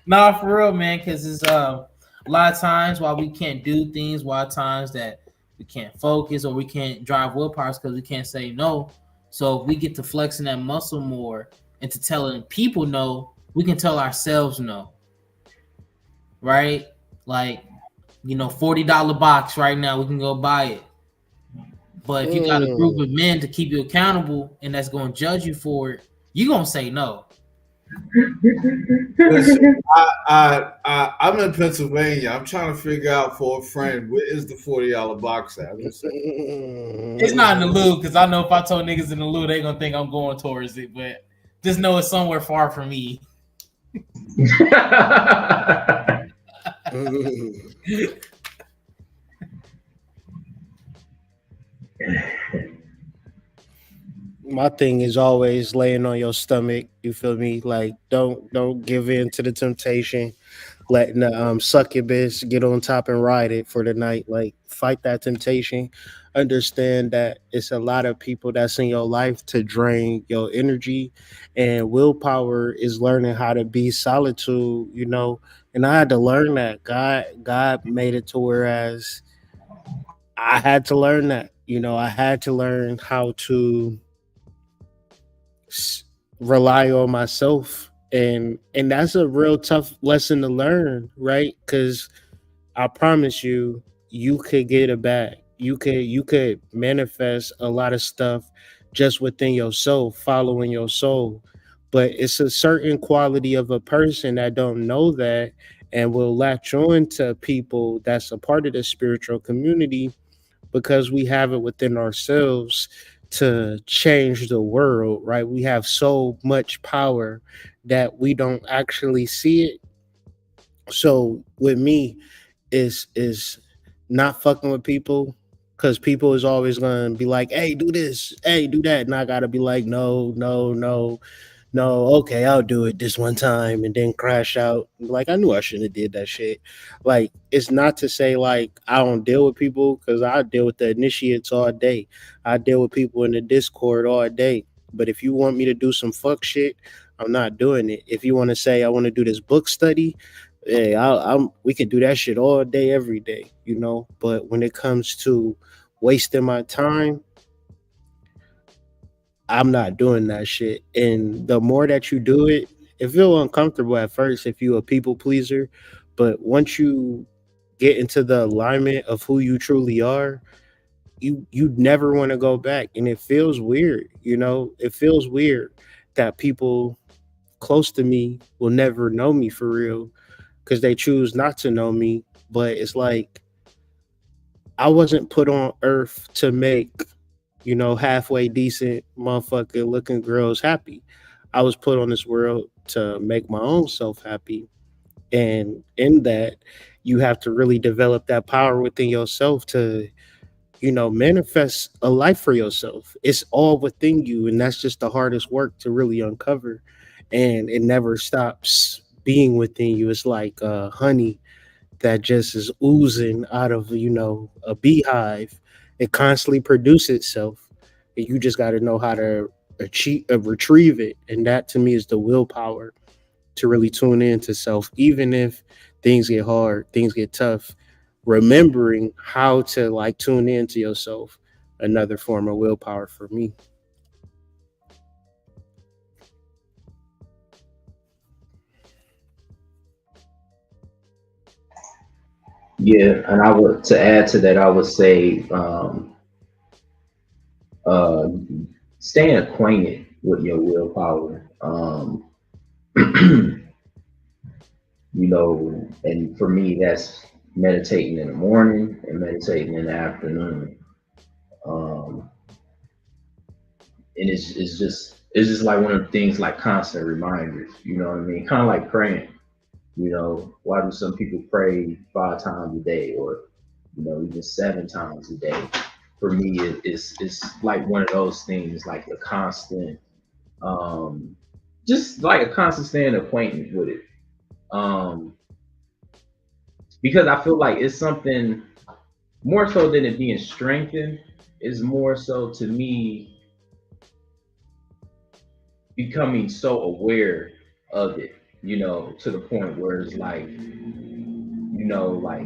Nah, for real, man, because it's a lot of times why we can't do things, a lot of times that we can't focus or we can't drive willpower because we can't say no. So if we get to flexing that muscle more and to telling people no, we can tell ourselves no. Right? Like, $40 box right now, we can go buy it. But if you got a group of men to keep you accountable and that's going to judge you for it, you're going to say no. Listen, I'm in Pennsylvania. I'm trying to figure out for a friend where is the $40 box at. It's not in the loo because I know if I told niggas in the loo, they gonna think I'm going towards it. But just know it's somewhere far from me. My thing is always laying on your stomach. You feel me? Like don't give in to the temptation. Letting the succubus get on top and ride it for the night. Like fight that temptation. Understand that it's a lot of people that's in your life to drain your energy, and willpower is learning how to be solitude. And I had to learn that. God made it to whereas I had to learn that. I had to learn how to rely on myself, and that's a real tough lesson to learn, right? Because I promise you, you could get a bag. You could manifest a lot of stuff just within yourself, following your soul. But it's a certain quality of a person that don't know that and will latch on to people that's a part of the spiritual community because we have it within ourselves to change the world, right? We have so much power that we don't actually see it. So with me, is not fucking with people because people is always gonna be like, hey, do this, hey, do that. And I gotta be like, no, no, no, no, okay, I'll do it this one time and then crash out. Like I knew I shouldn't have did that shit. Like it's not to say like I don't deal with people because I deal with the initiates all day. I deal with people in the Discord all day. But if you want me to do some fuck shit, I'm not doing it. If you want to say I want to do this book study, hey, we can do that shit all day, every day. But when it comes to wasting my time, I'm not doing that shit. And the more that you do it, it feel uncomfortable at first if you a people pleaser. But once you get into the alignment of who you truly are, you never want to go back. And it feels weird. It feels weird that people close to me will never know me for real because they choose not to know me. But it's like I wasn't put on earth to make halfway decent motherfucker looking girls happy. I was put on this world to make my own self happy. And in that, you have to really develop that power within yourself to, manifest a life for yourself. It's all within you. And that's just the hardest work to really uncover. And it never stops being within you. It's like honey that just is oozing out of a beehive. It constantly produces itself, and you just got to know how to retrieve it. And that to me is the willpower to really tune in to self, even if things get hard, things get tough. Remembering how to like tune in to yourself, another form of willpower for me. Yeah, and I would to add to that, I would say uh, staying acquainted with your willpower. And for me, that's meditating in the morning and meditating in the afternoon. Um, and it's just like one of the things like constant reminders. You know what I mean? Kind of like praying. Why do some people pray 5 times a day or even 7 times a day? For me, it's like one of those things, like a constant, just like a constant staying acquainted with it. Because I feel like it's something more so than it being strengthened, is more so to me becoming so aware of it, to the point where it's like, like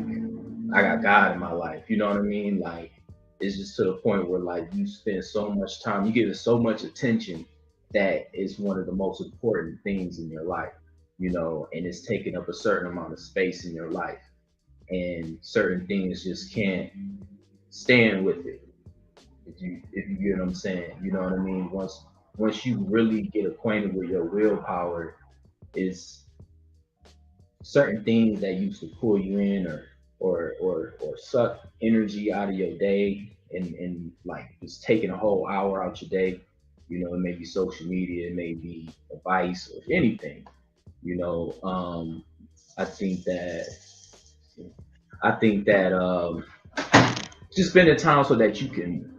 I got God in my life, you know what I mean? Like it's just to the point where like you spend so much time, you give it so much attention that it's one of the most important things in your life, and it's taking up a certain amount of space in your life. And certain things just can't stand with it. If you get what I'm saying, you know what I mean? Once you really get acquainted with your willpower, is certain things that used to pull you in or suck energy out of your day and like just taking a whole hour out your day, it may be social media, it may be advice or anything, you know. I think that I think that just spending time so that you can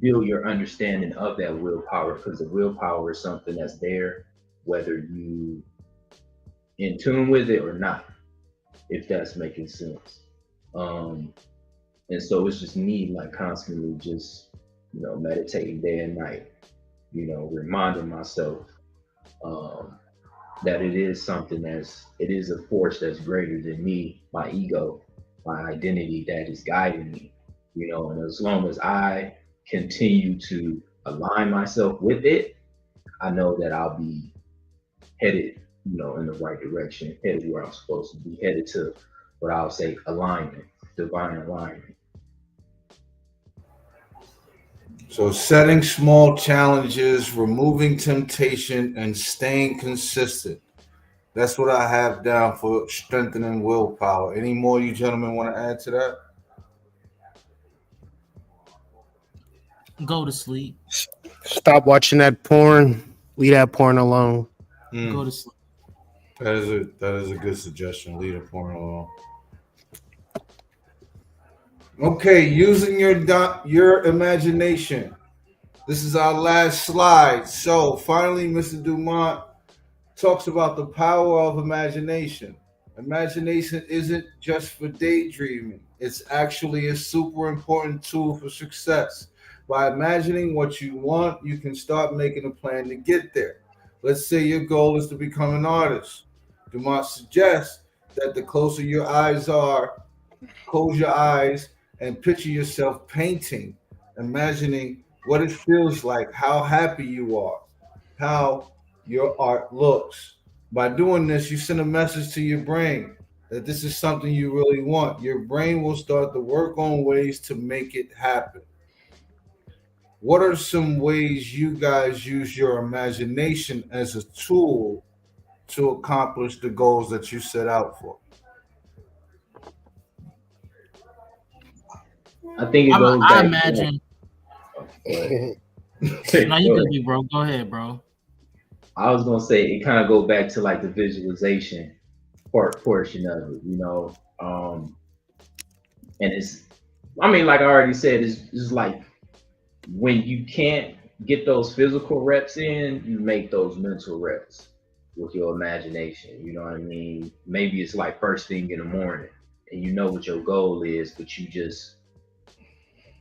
build your understanding of that willpower, because the willpower is something that's there whether you in tune with it or not, if that's making sense. Um, and so it's just me like constantly just, meditating day and night, reminding myself um, that it is a force that's greater than me, my ego, my identity that is guiding me, and as long as I continue to align myself with it, I know that I'll be headed, in the right direction, headed where I'm supposed to be, headed to what I'll say alignment, divine alignment. So setting small challenges, removing temptation, and staying consistent. That's what I have down for strengthening willpower. Any more you gentlemen want to add to that? Go to sleep. Stop watching that porn. Leave that porn alone. Go to sleep. That is a good suggestion. Leave the porn alone. Okay, using your imagination. This is our last slide. So finally, Mr. Dumont talks about the power of imagination. Imagination isn't just for daydreaming, it's actually a super important tool for success. By imagining what you want, you can start making a plan to get there. Let's say your goal is to become an artist. Dumont suggests that the closer your eyes are, close your eyes and picture yourself painting, imagining what it feels like, how happy you are, how your art looks. By doing this, you send a message to your brain that this is something you really want. Your brain will start to work on ways to make it happen. What are some ways you guys use your imagination as a tool to accomplish the goals that you set out for? I think it goes I back to like, imagine. No, you go could ahead. be, bro. Go ahead, bro. I was gonna say it kind of go back to like the visualization portion of it, and it's, I mean, like I already said, it's like when you can't get those physical reps in, you make those mental reps with your imagination. You know what I mean? Maybe it's like first thing in the morning, and you know what your goal is, but you just,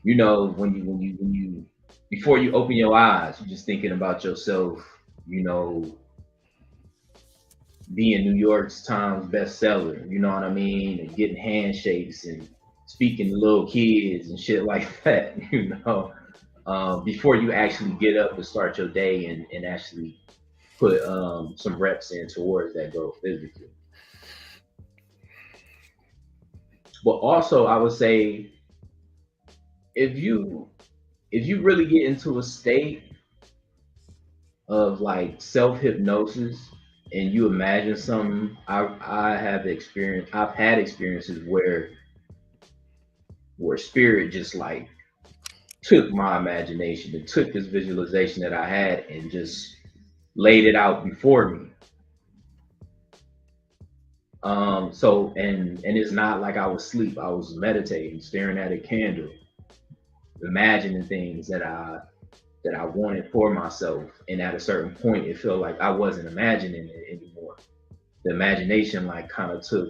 when you before you open your eyes, you're just thinking about yourself, you know, being New York Times bestseller, you know what I mean, and getting handshakes and speaking to little kids and shit like that, before you actually get up and start your day and actually put some reps in towards that goal physically. But also, I would say if you really get into a state of like self hypnosis and you imagine something, I've had experiences where spirit just like took my imagination and took this visualization that I had and just laid it out before me. So and it's not like I was asleep. I was meditating, staring at a candle, imagining things that I wanted for myself. And at a certain point, it felt like I wasn't imagining it anymore. The imagination like kind of took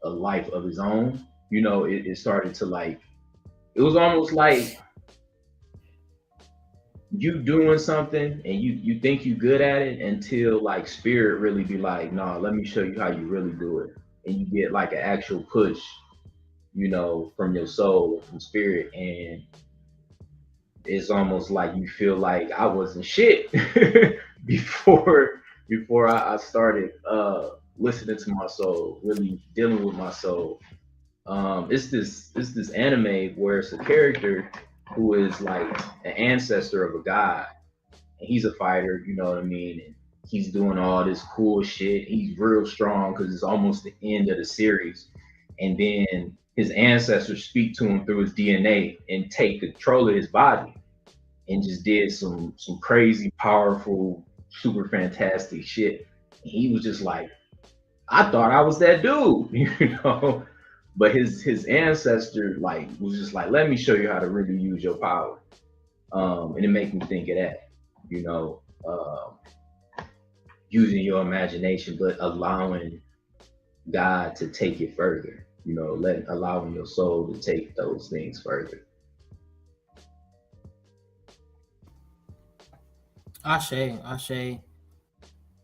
a life of its own. It started to like it was almost like you doing something and you think you good at it until like spirit really be like, nah, let me show you how you really do it. And you get like an actual push, from your soul, from spirit. And it's almost like you feel like I wasn't shit before I started listening to my soul, really dealing with my soul. It's this anime where it's a character who is like an ancestor of a god, and he's a fighter, you know what I mean? And he's doing all this cool shit. He's real strong because it's almost the end of the series. And then his ancestors speak to him through his DNA and take control of his body and just did some crazy, powerful, super fantastic shit. And he was just like, I thought I was that dude, But his ancestor like was just like, let me show you how to really use your power. And it made me think of that, you know, using your imagination, but allowing God to take it further, allowing your soul to take those things further. Ashe,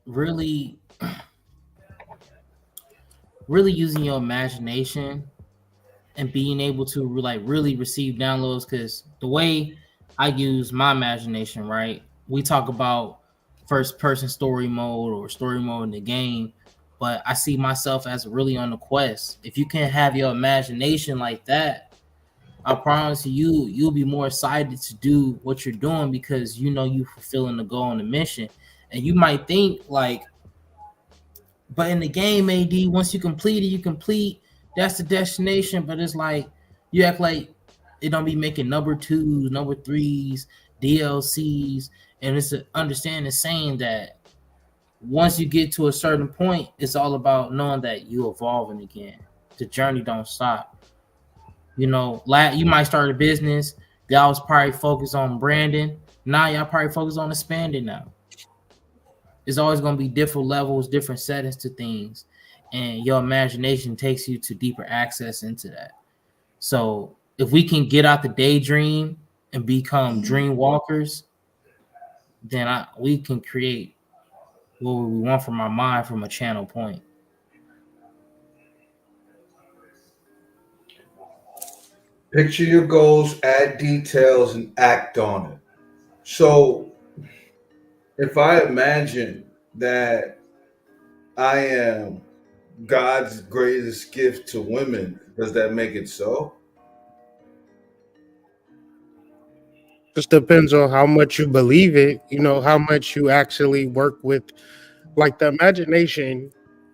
really, really using your imagination and being able to like really receive downloads. Because the way I use my imagination, right? We talk about first person story mode or story mode in the game, but I see myself as really on the quest. If you can have your imagination like that, I promise you, you'll be more excited to do what you're doing because you fulfilling the goal and the mission. And you might think like, but in the game, AD, once you complete it, you complete. That's the destination. But it's like you act like it don't be making number twos, number threes, DLCs, and it's a understanding saying that once you get to a certain point, it's all about knowing that you evolving again. The journey don't stop. You might start a business. Y'all was probably focused on branding. Now y'all probably focused on expanding now. It's always going to be different levels, different settings to things, and your imagination takes you to deeper access into that. So if we can get out the daydream and become dream walkers, then we can create what we want from our mind from a channel point. Picture your goals, add details, and act on it. So, if I imagine that I am God's greatest gift to women, does that make it so? Just depends on how much you believe it, how much you actually work with. Like the imagination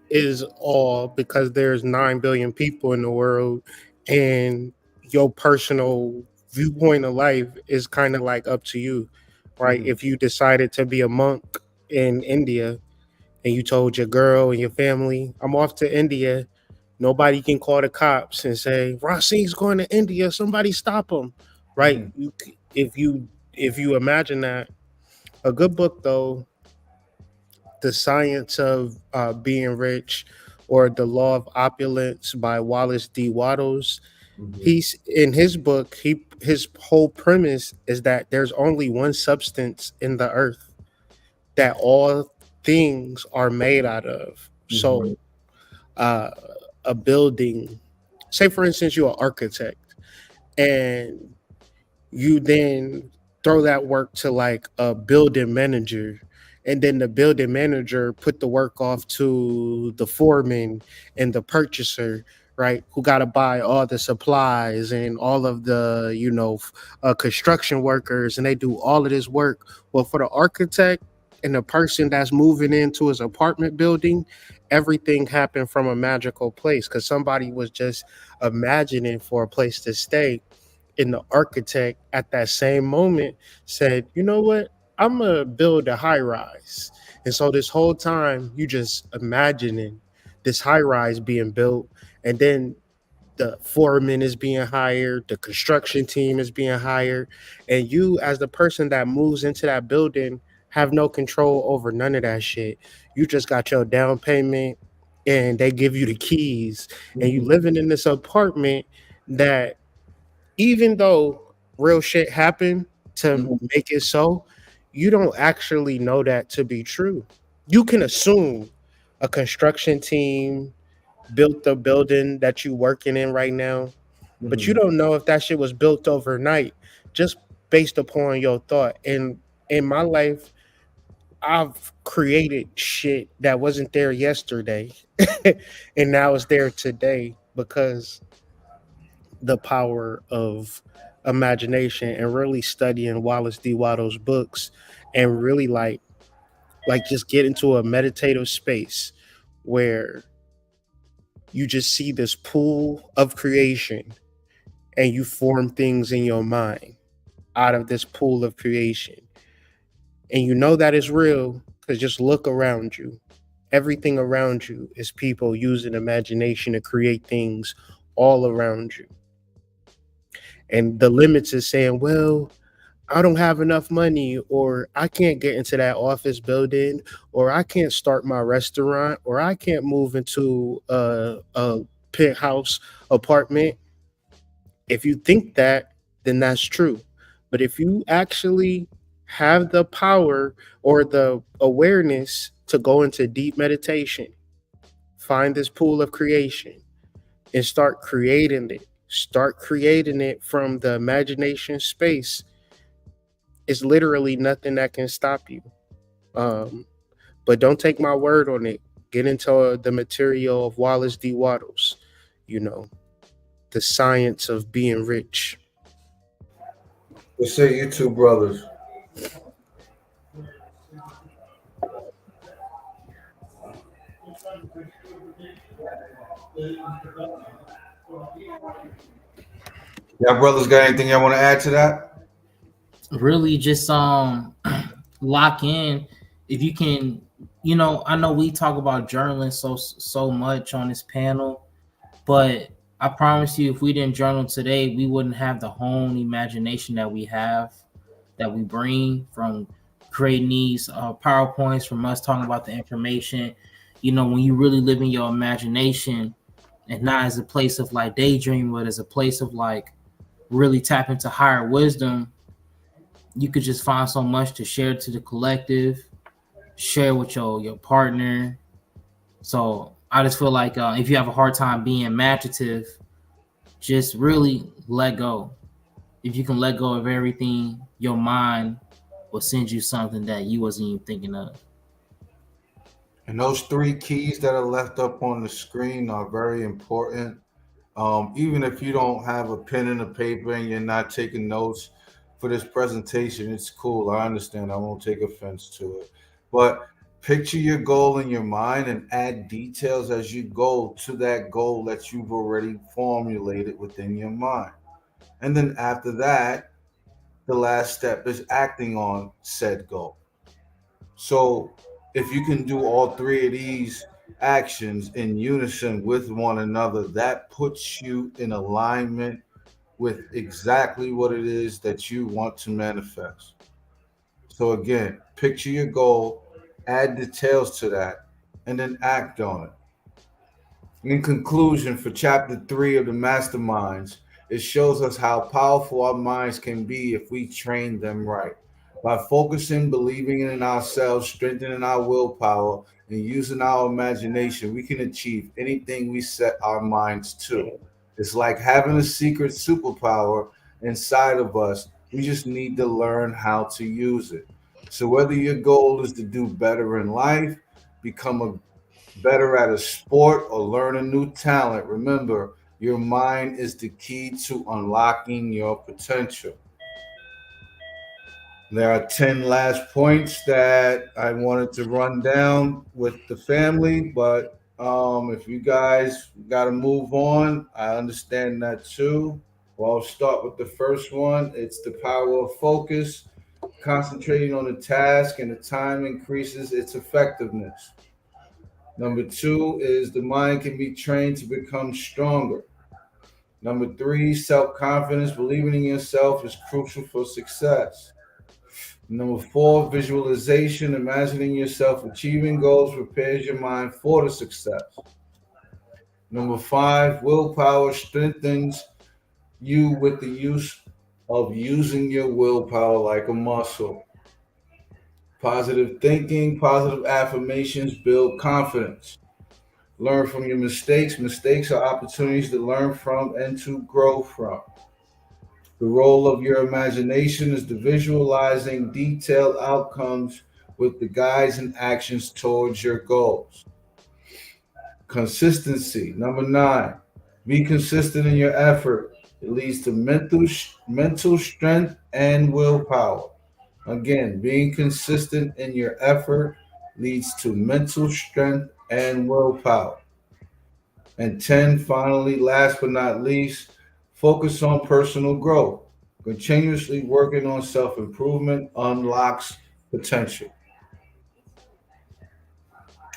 is all because there's 9 billion people in the world, and your personal viewpoint of life is kind of like up to you, right? Mhm. If you decided to be a monk in India and you told your girl and your family, I'm off to India, nobody can call the cops and say Racine going to India, somebody stop him, right? Mhm. If you imagine that. A good book though, The Science of Being Rich, or The Law of Opulence by Wallace D. Wattles. Mhm. He's in his book, his whole premise is that there's only one substance in the earth that all things are made out of. Mhm. So uh, a building, say for instance you're an architect, and you then throw that work to like a building manager, and then the building manager put the work off to the foreman and the purchaser, right, who got to buy all the supplies and all of the construction workers, and they do all of this work. Well, for the architect and the person that's moving into his apartment building, everything happened from a magical place because somebody was just imagining for a place to stay. And the architect at that same moment said, you know what? I'm gonna build a high rise. And so this whole time you just imagining this high rise being built, and then the foreman is being hired, the construction team is being hired, and you as the person that moves into that building have no control over none of that shit. You just got your down payment and they give you the keys, and you Mhm. living in this apartment that even though real shit happened to Mhm. make it so, you don't actually know that to be true. You can assume a construction team built the building that you working in right now, but you Mhm. don't know if that shit was built overnight just based upon your thought. And in my life, I've created shit that wasn't there yesterday and now it's there today because the power of imagination and really studying Wallace D. Waddell's books and really like just get into a meditative space where you just see this pool of creation and you form things in your mind out of this pool of creation. And you know that is real because just look around you. Everything around you is people using imagination to create things all around you. And the limits is saying, well, I don't have enough money, or I can't get into that office building, or I can't start my restaurant, or I can't move into a penthouse apartment. If you think that, then that's true. But if you actually have the power or the awareness to go into deep meditation, find this pool of creation and start creating it from the imagination space, it's literally nothing that can stop you. Um, but don't take my word on it. Get into the material of Wallace D. Waddles, you know, the science of being rich. What say you two brothers? Y'all brothers got anything y'all want to add to that? Really just lock in. If you can, I know we talk about journaling so much on this panel, but I promise you, if we didn't journal today, we wouldn't have the home imagination that we have, that we bring from creating these PowerPoints, from us talking about the information. When you really live in your imagination and not as a place of like daydream, but as a place of like really tap into higher wisdom, you could just find so much to share to the collective, share with your partner. So I just feel like if you have a hard time being imaginative, just really let go. If you can let go of everything, your mind will send you something that you wasn't even thinking of. And those three keys that are left up on the screen are very important. Even if you don't have a pen and a paper and you're not taking notes for this presentation, it's cool. I understand. I won't take offense to it. But picture your goal in your mind and add details as you go to that goal that you've already formulated within your mind. And then after that, the last step is acting on said goal. So if you can do all three of these actions in unison with one another, that puts you in alignment with exactly what it is that you want to manifest. So again, picture your goal, add details to that, and then act on it. In conclusion, for chapter 3 of the Masterminds, it shows us how powerful our minds can be if we train them right. By focusing, believing in ourselves, strengthening our willpower, and using our imagination, we can achieve anything we set our minds to. It's like having a secret superpower inside of us. We just need to learn how to use it. So, whether your goal is to do better in life, become a better at a sport, or learn a new talent, remember your mind is the key to unlocking your potential. There are 10 last points that I wanted to run down with the family, but if you guys got to move on, I understand that too. Well, I'll start with the first one. It's the power of focus. Concentrating on the task and the time increases its effectiveness. Number two is the mind can be trained to become stronger. Number three, self confidence. Believing in yourself is crucial for success. Number four, visualization. Imagining yourself achieving goals prepares your mind for the success. Number five, willpower strengthens you with the use of using your willpower like a muscle. Positive thinking, positive affirmations build confidence. Learn from your mistakes. Mistakes are opportunities to learn from and to grow from. The role of your imagination is to visualizing detailed outcomes with the guides and actions towards your goals. Consistency. Number nine, be consistent in your effort. It leads to mental strength and willpower. Again, being consistent in your effort leads to mental strength and willpower. And 10, finally, last but not least, focus on personal growth. Continuously working on self improvement unlocks potential.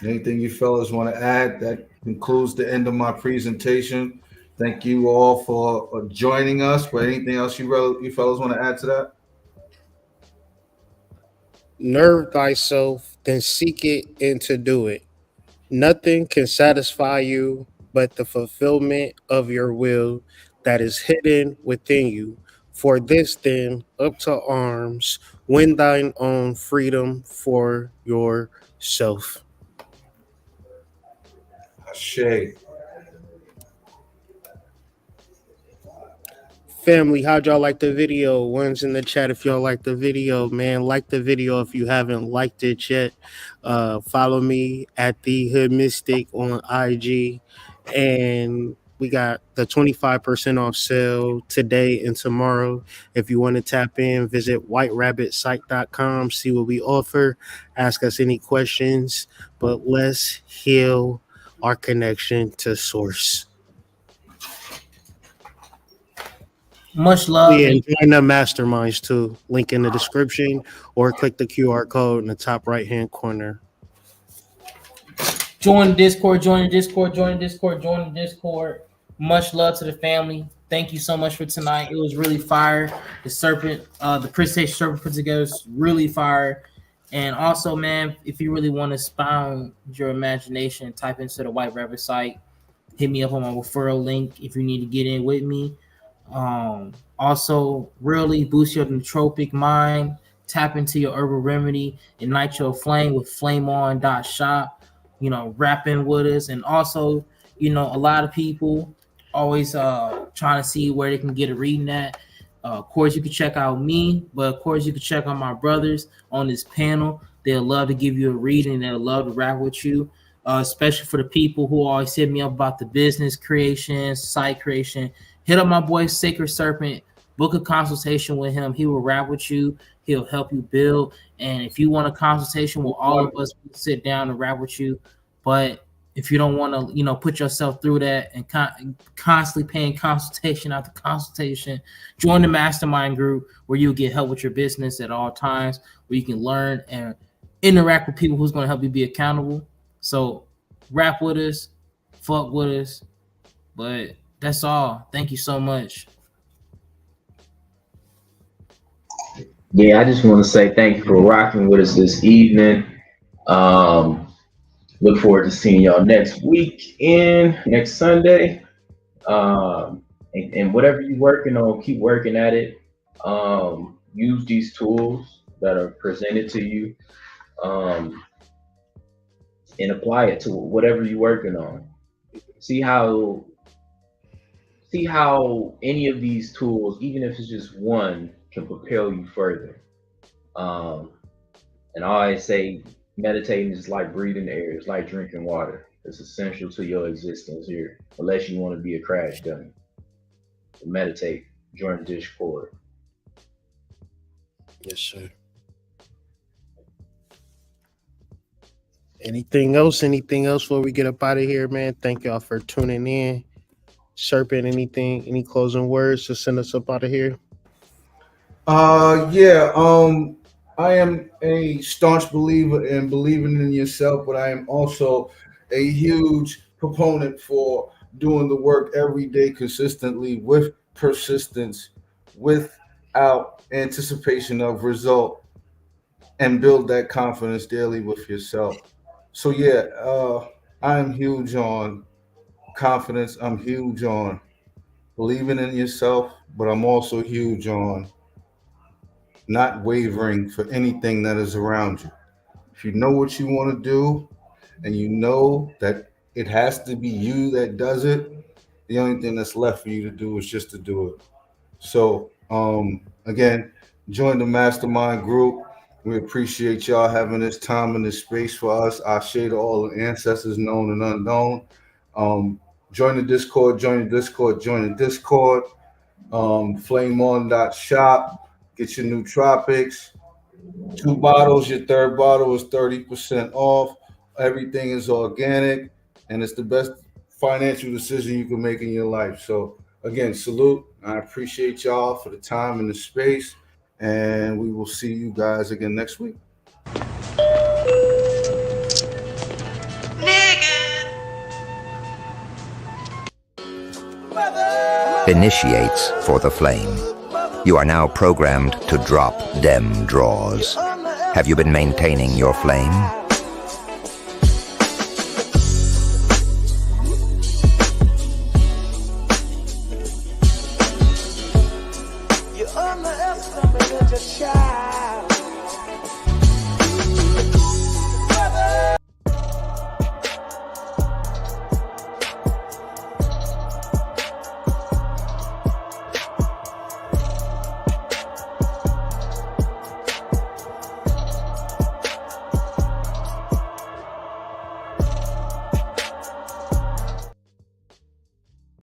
Anything you fellas want to add? That concludes the end of my presentation. Thank you all for joining us. But anything else you fellas want to add to that? Nerve thyself, then seek it and to do it. Nothing can satisfy you but the fulfillment of your will that is hidden within you. For this, then, up to arms, win thine own freedom for yourself. Shay. Family, how'd y'all like the video? One's in the chat if y'all like the video, man. Like the video if you haven't liked it yet. Follow me at the Hood Mystic on IG. And we got the 25% off sale today and tomorrow. If you want to tap in, visit whiterabbitsite.com, see what we offer, ask us any questions. But let's heal our connection to source. Much love. Yeah, And and join the masterminds too. Link in the description or click the QR code in the top right hand corner. join the Discord, join the Discord, join the Discord, join the Discord. Much love to the family. Thank you so much for tonight. It was really fire. The serpent, the presentation serpent put together is really fire. And also, man, if you really want to expound your imagination, type into the White Rabbit site. Hit me up on my referral link if you need to get in with me. Also, really boost your nootropic mind. Tap into your herbal remedy. Ignite your flame with flameon.shop. Rapping with us. And also, a lot of people always trying to see where they can get a reading at. Of course, you can check out me, but of course, you can check out my brothers on this panel. They'll love to give you a reading. They'll love to rap with you, especially for the people who always hit me up about the business creation, site creation. Hit up my boy Sacred Serpent. Book a consultation with him. He will rap with you. He'll help you build. And if you want a consultation with all of us, we'll sit down and rap with you. But if you don't want to, put yourself through that and constantly paying consultation after consultation, join the mastermind group where you'll get help with your business at all times, where you can learn and interact with people who's going to help you be accountable. So rap with us, fuck with us. But that's all. Thank you so much. Yeah, I just want to say thank you for rocking with us this evening. Look forward to seeing y'all next next Sunday. And whatever you're working on, keep working at it. Use these tools that are presented to you, and apply it to whatever you're working on. See how any of these tools, even if it's just one, can propel you further. And I always say meditating is like breathing air, it's like drinking water. It's essential to your existence here, unless you want to be a crash dummy. Meditate, join Discord. Yes, sir. Anything else? Anything else before we get up out of here, man? Thank y'all for tuning in. Serpent, any closing words to send us up out of here? Yeah. I am a staunch believer in believing in yourself, but I am also a huge proponent for doing the work every day consistently with persistence, without anticipation of result, and build that confidence daily with yourself. So yeah, I am huge on confidence. I'm huge on believing in yourself, but I'm also huge on not wavering for anything that is around you. If you know what you want to do and you know that it has to be you that does it, the only thing that's left for you to do is just to do it. So, again, join the mastermind group. We appreciate y'all having this time and this space for us. I share to all the ancestors known and unknown. Um, join the Discord, join the Discord, join the Discord. Flameon.shop. Get your new tropics. 2 bottles, your third bottle is 30% off. Everything is organic, and it's the best financial decision you can make in your life. So, again, salute. I appreciate y'all for the time and the space, and we will see you guys again next week. Initiates for the flame. You are now programmed to drop dem draws. Have you been maintaining your flame? You underestimated your child.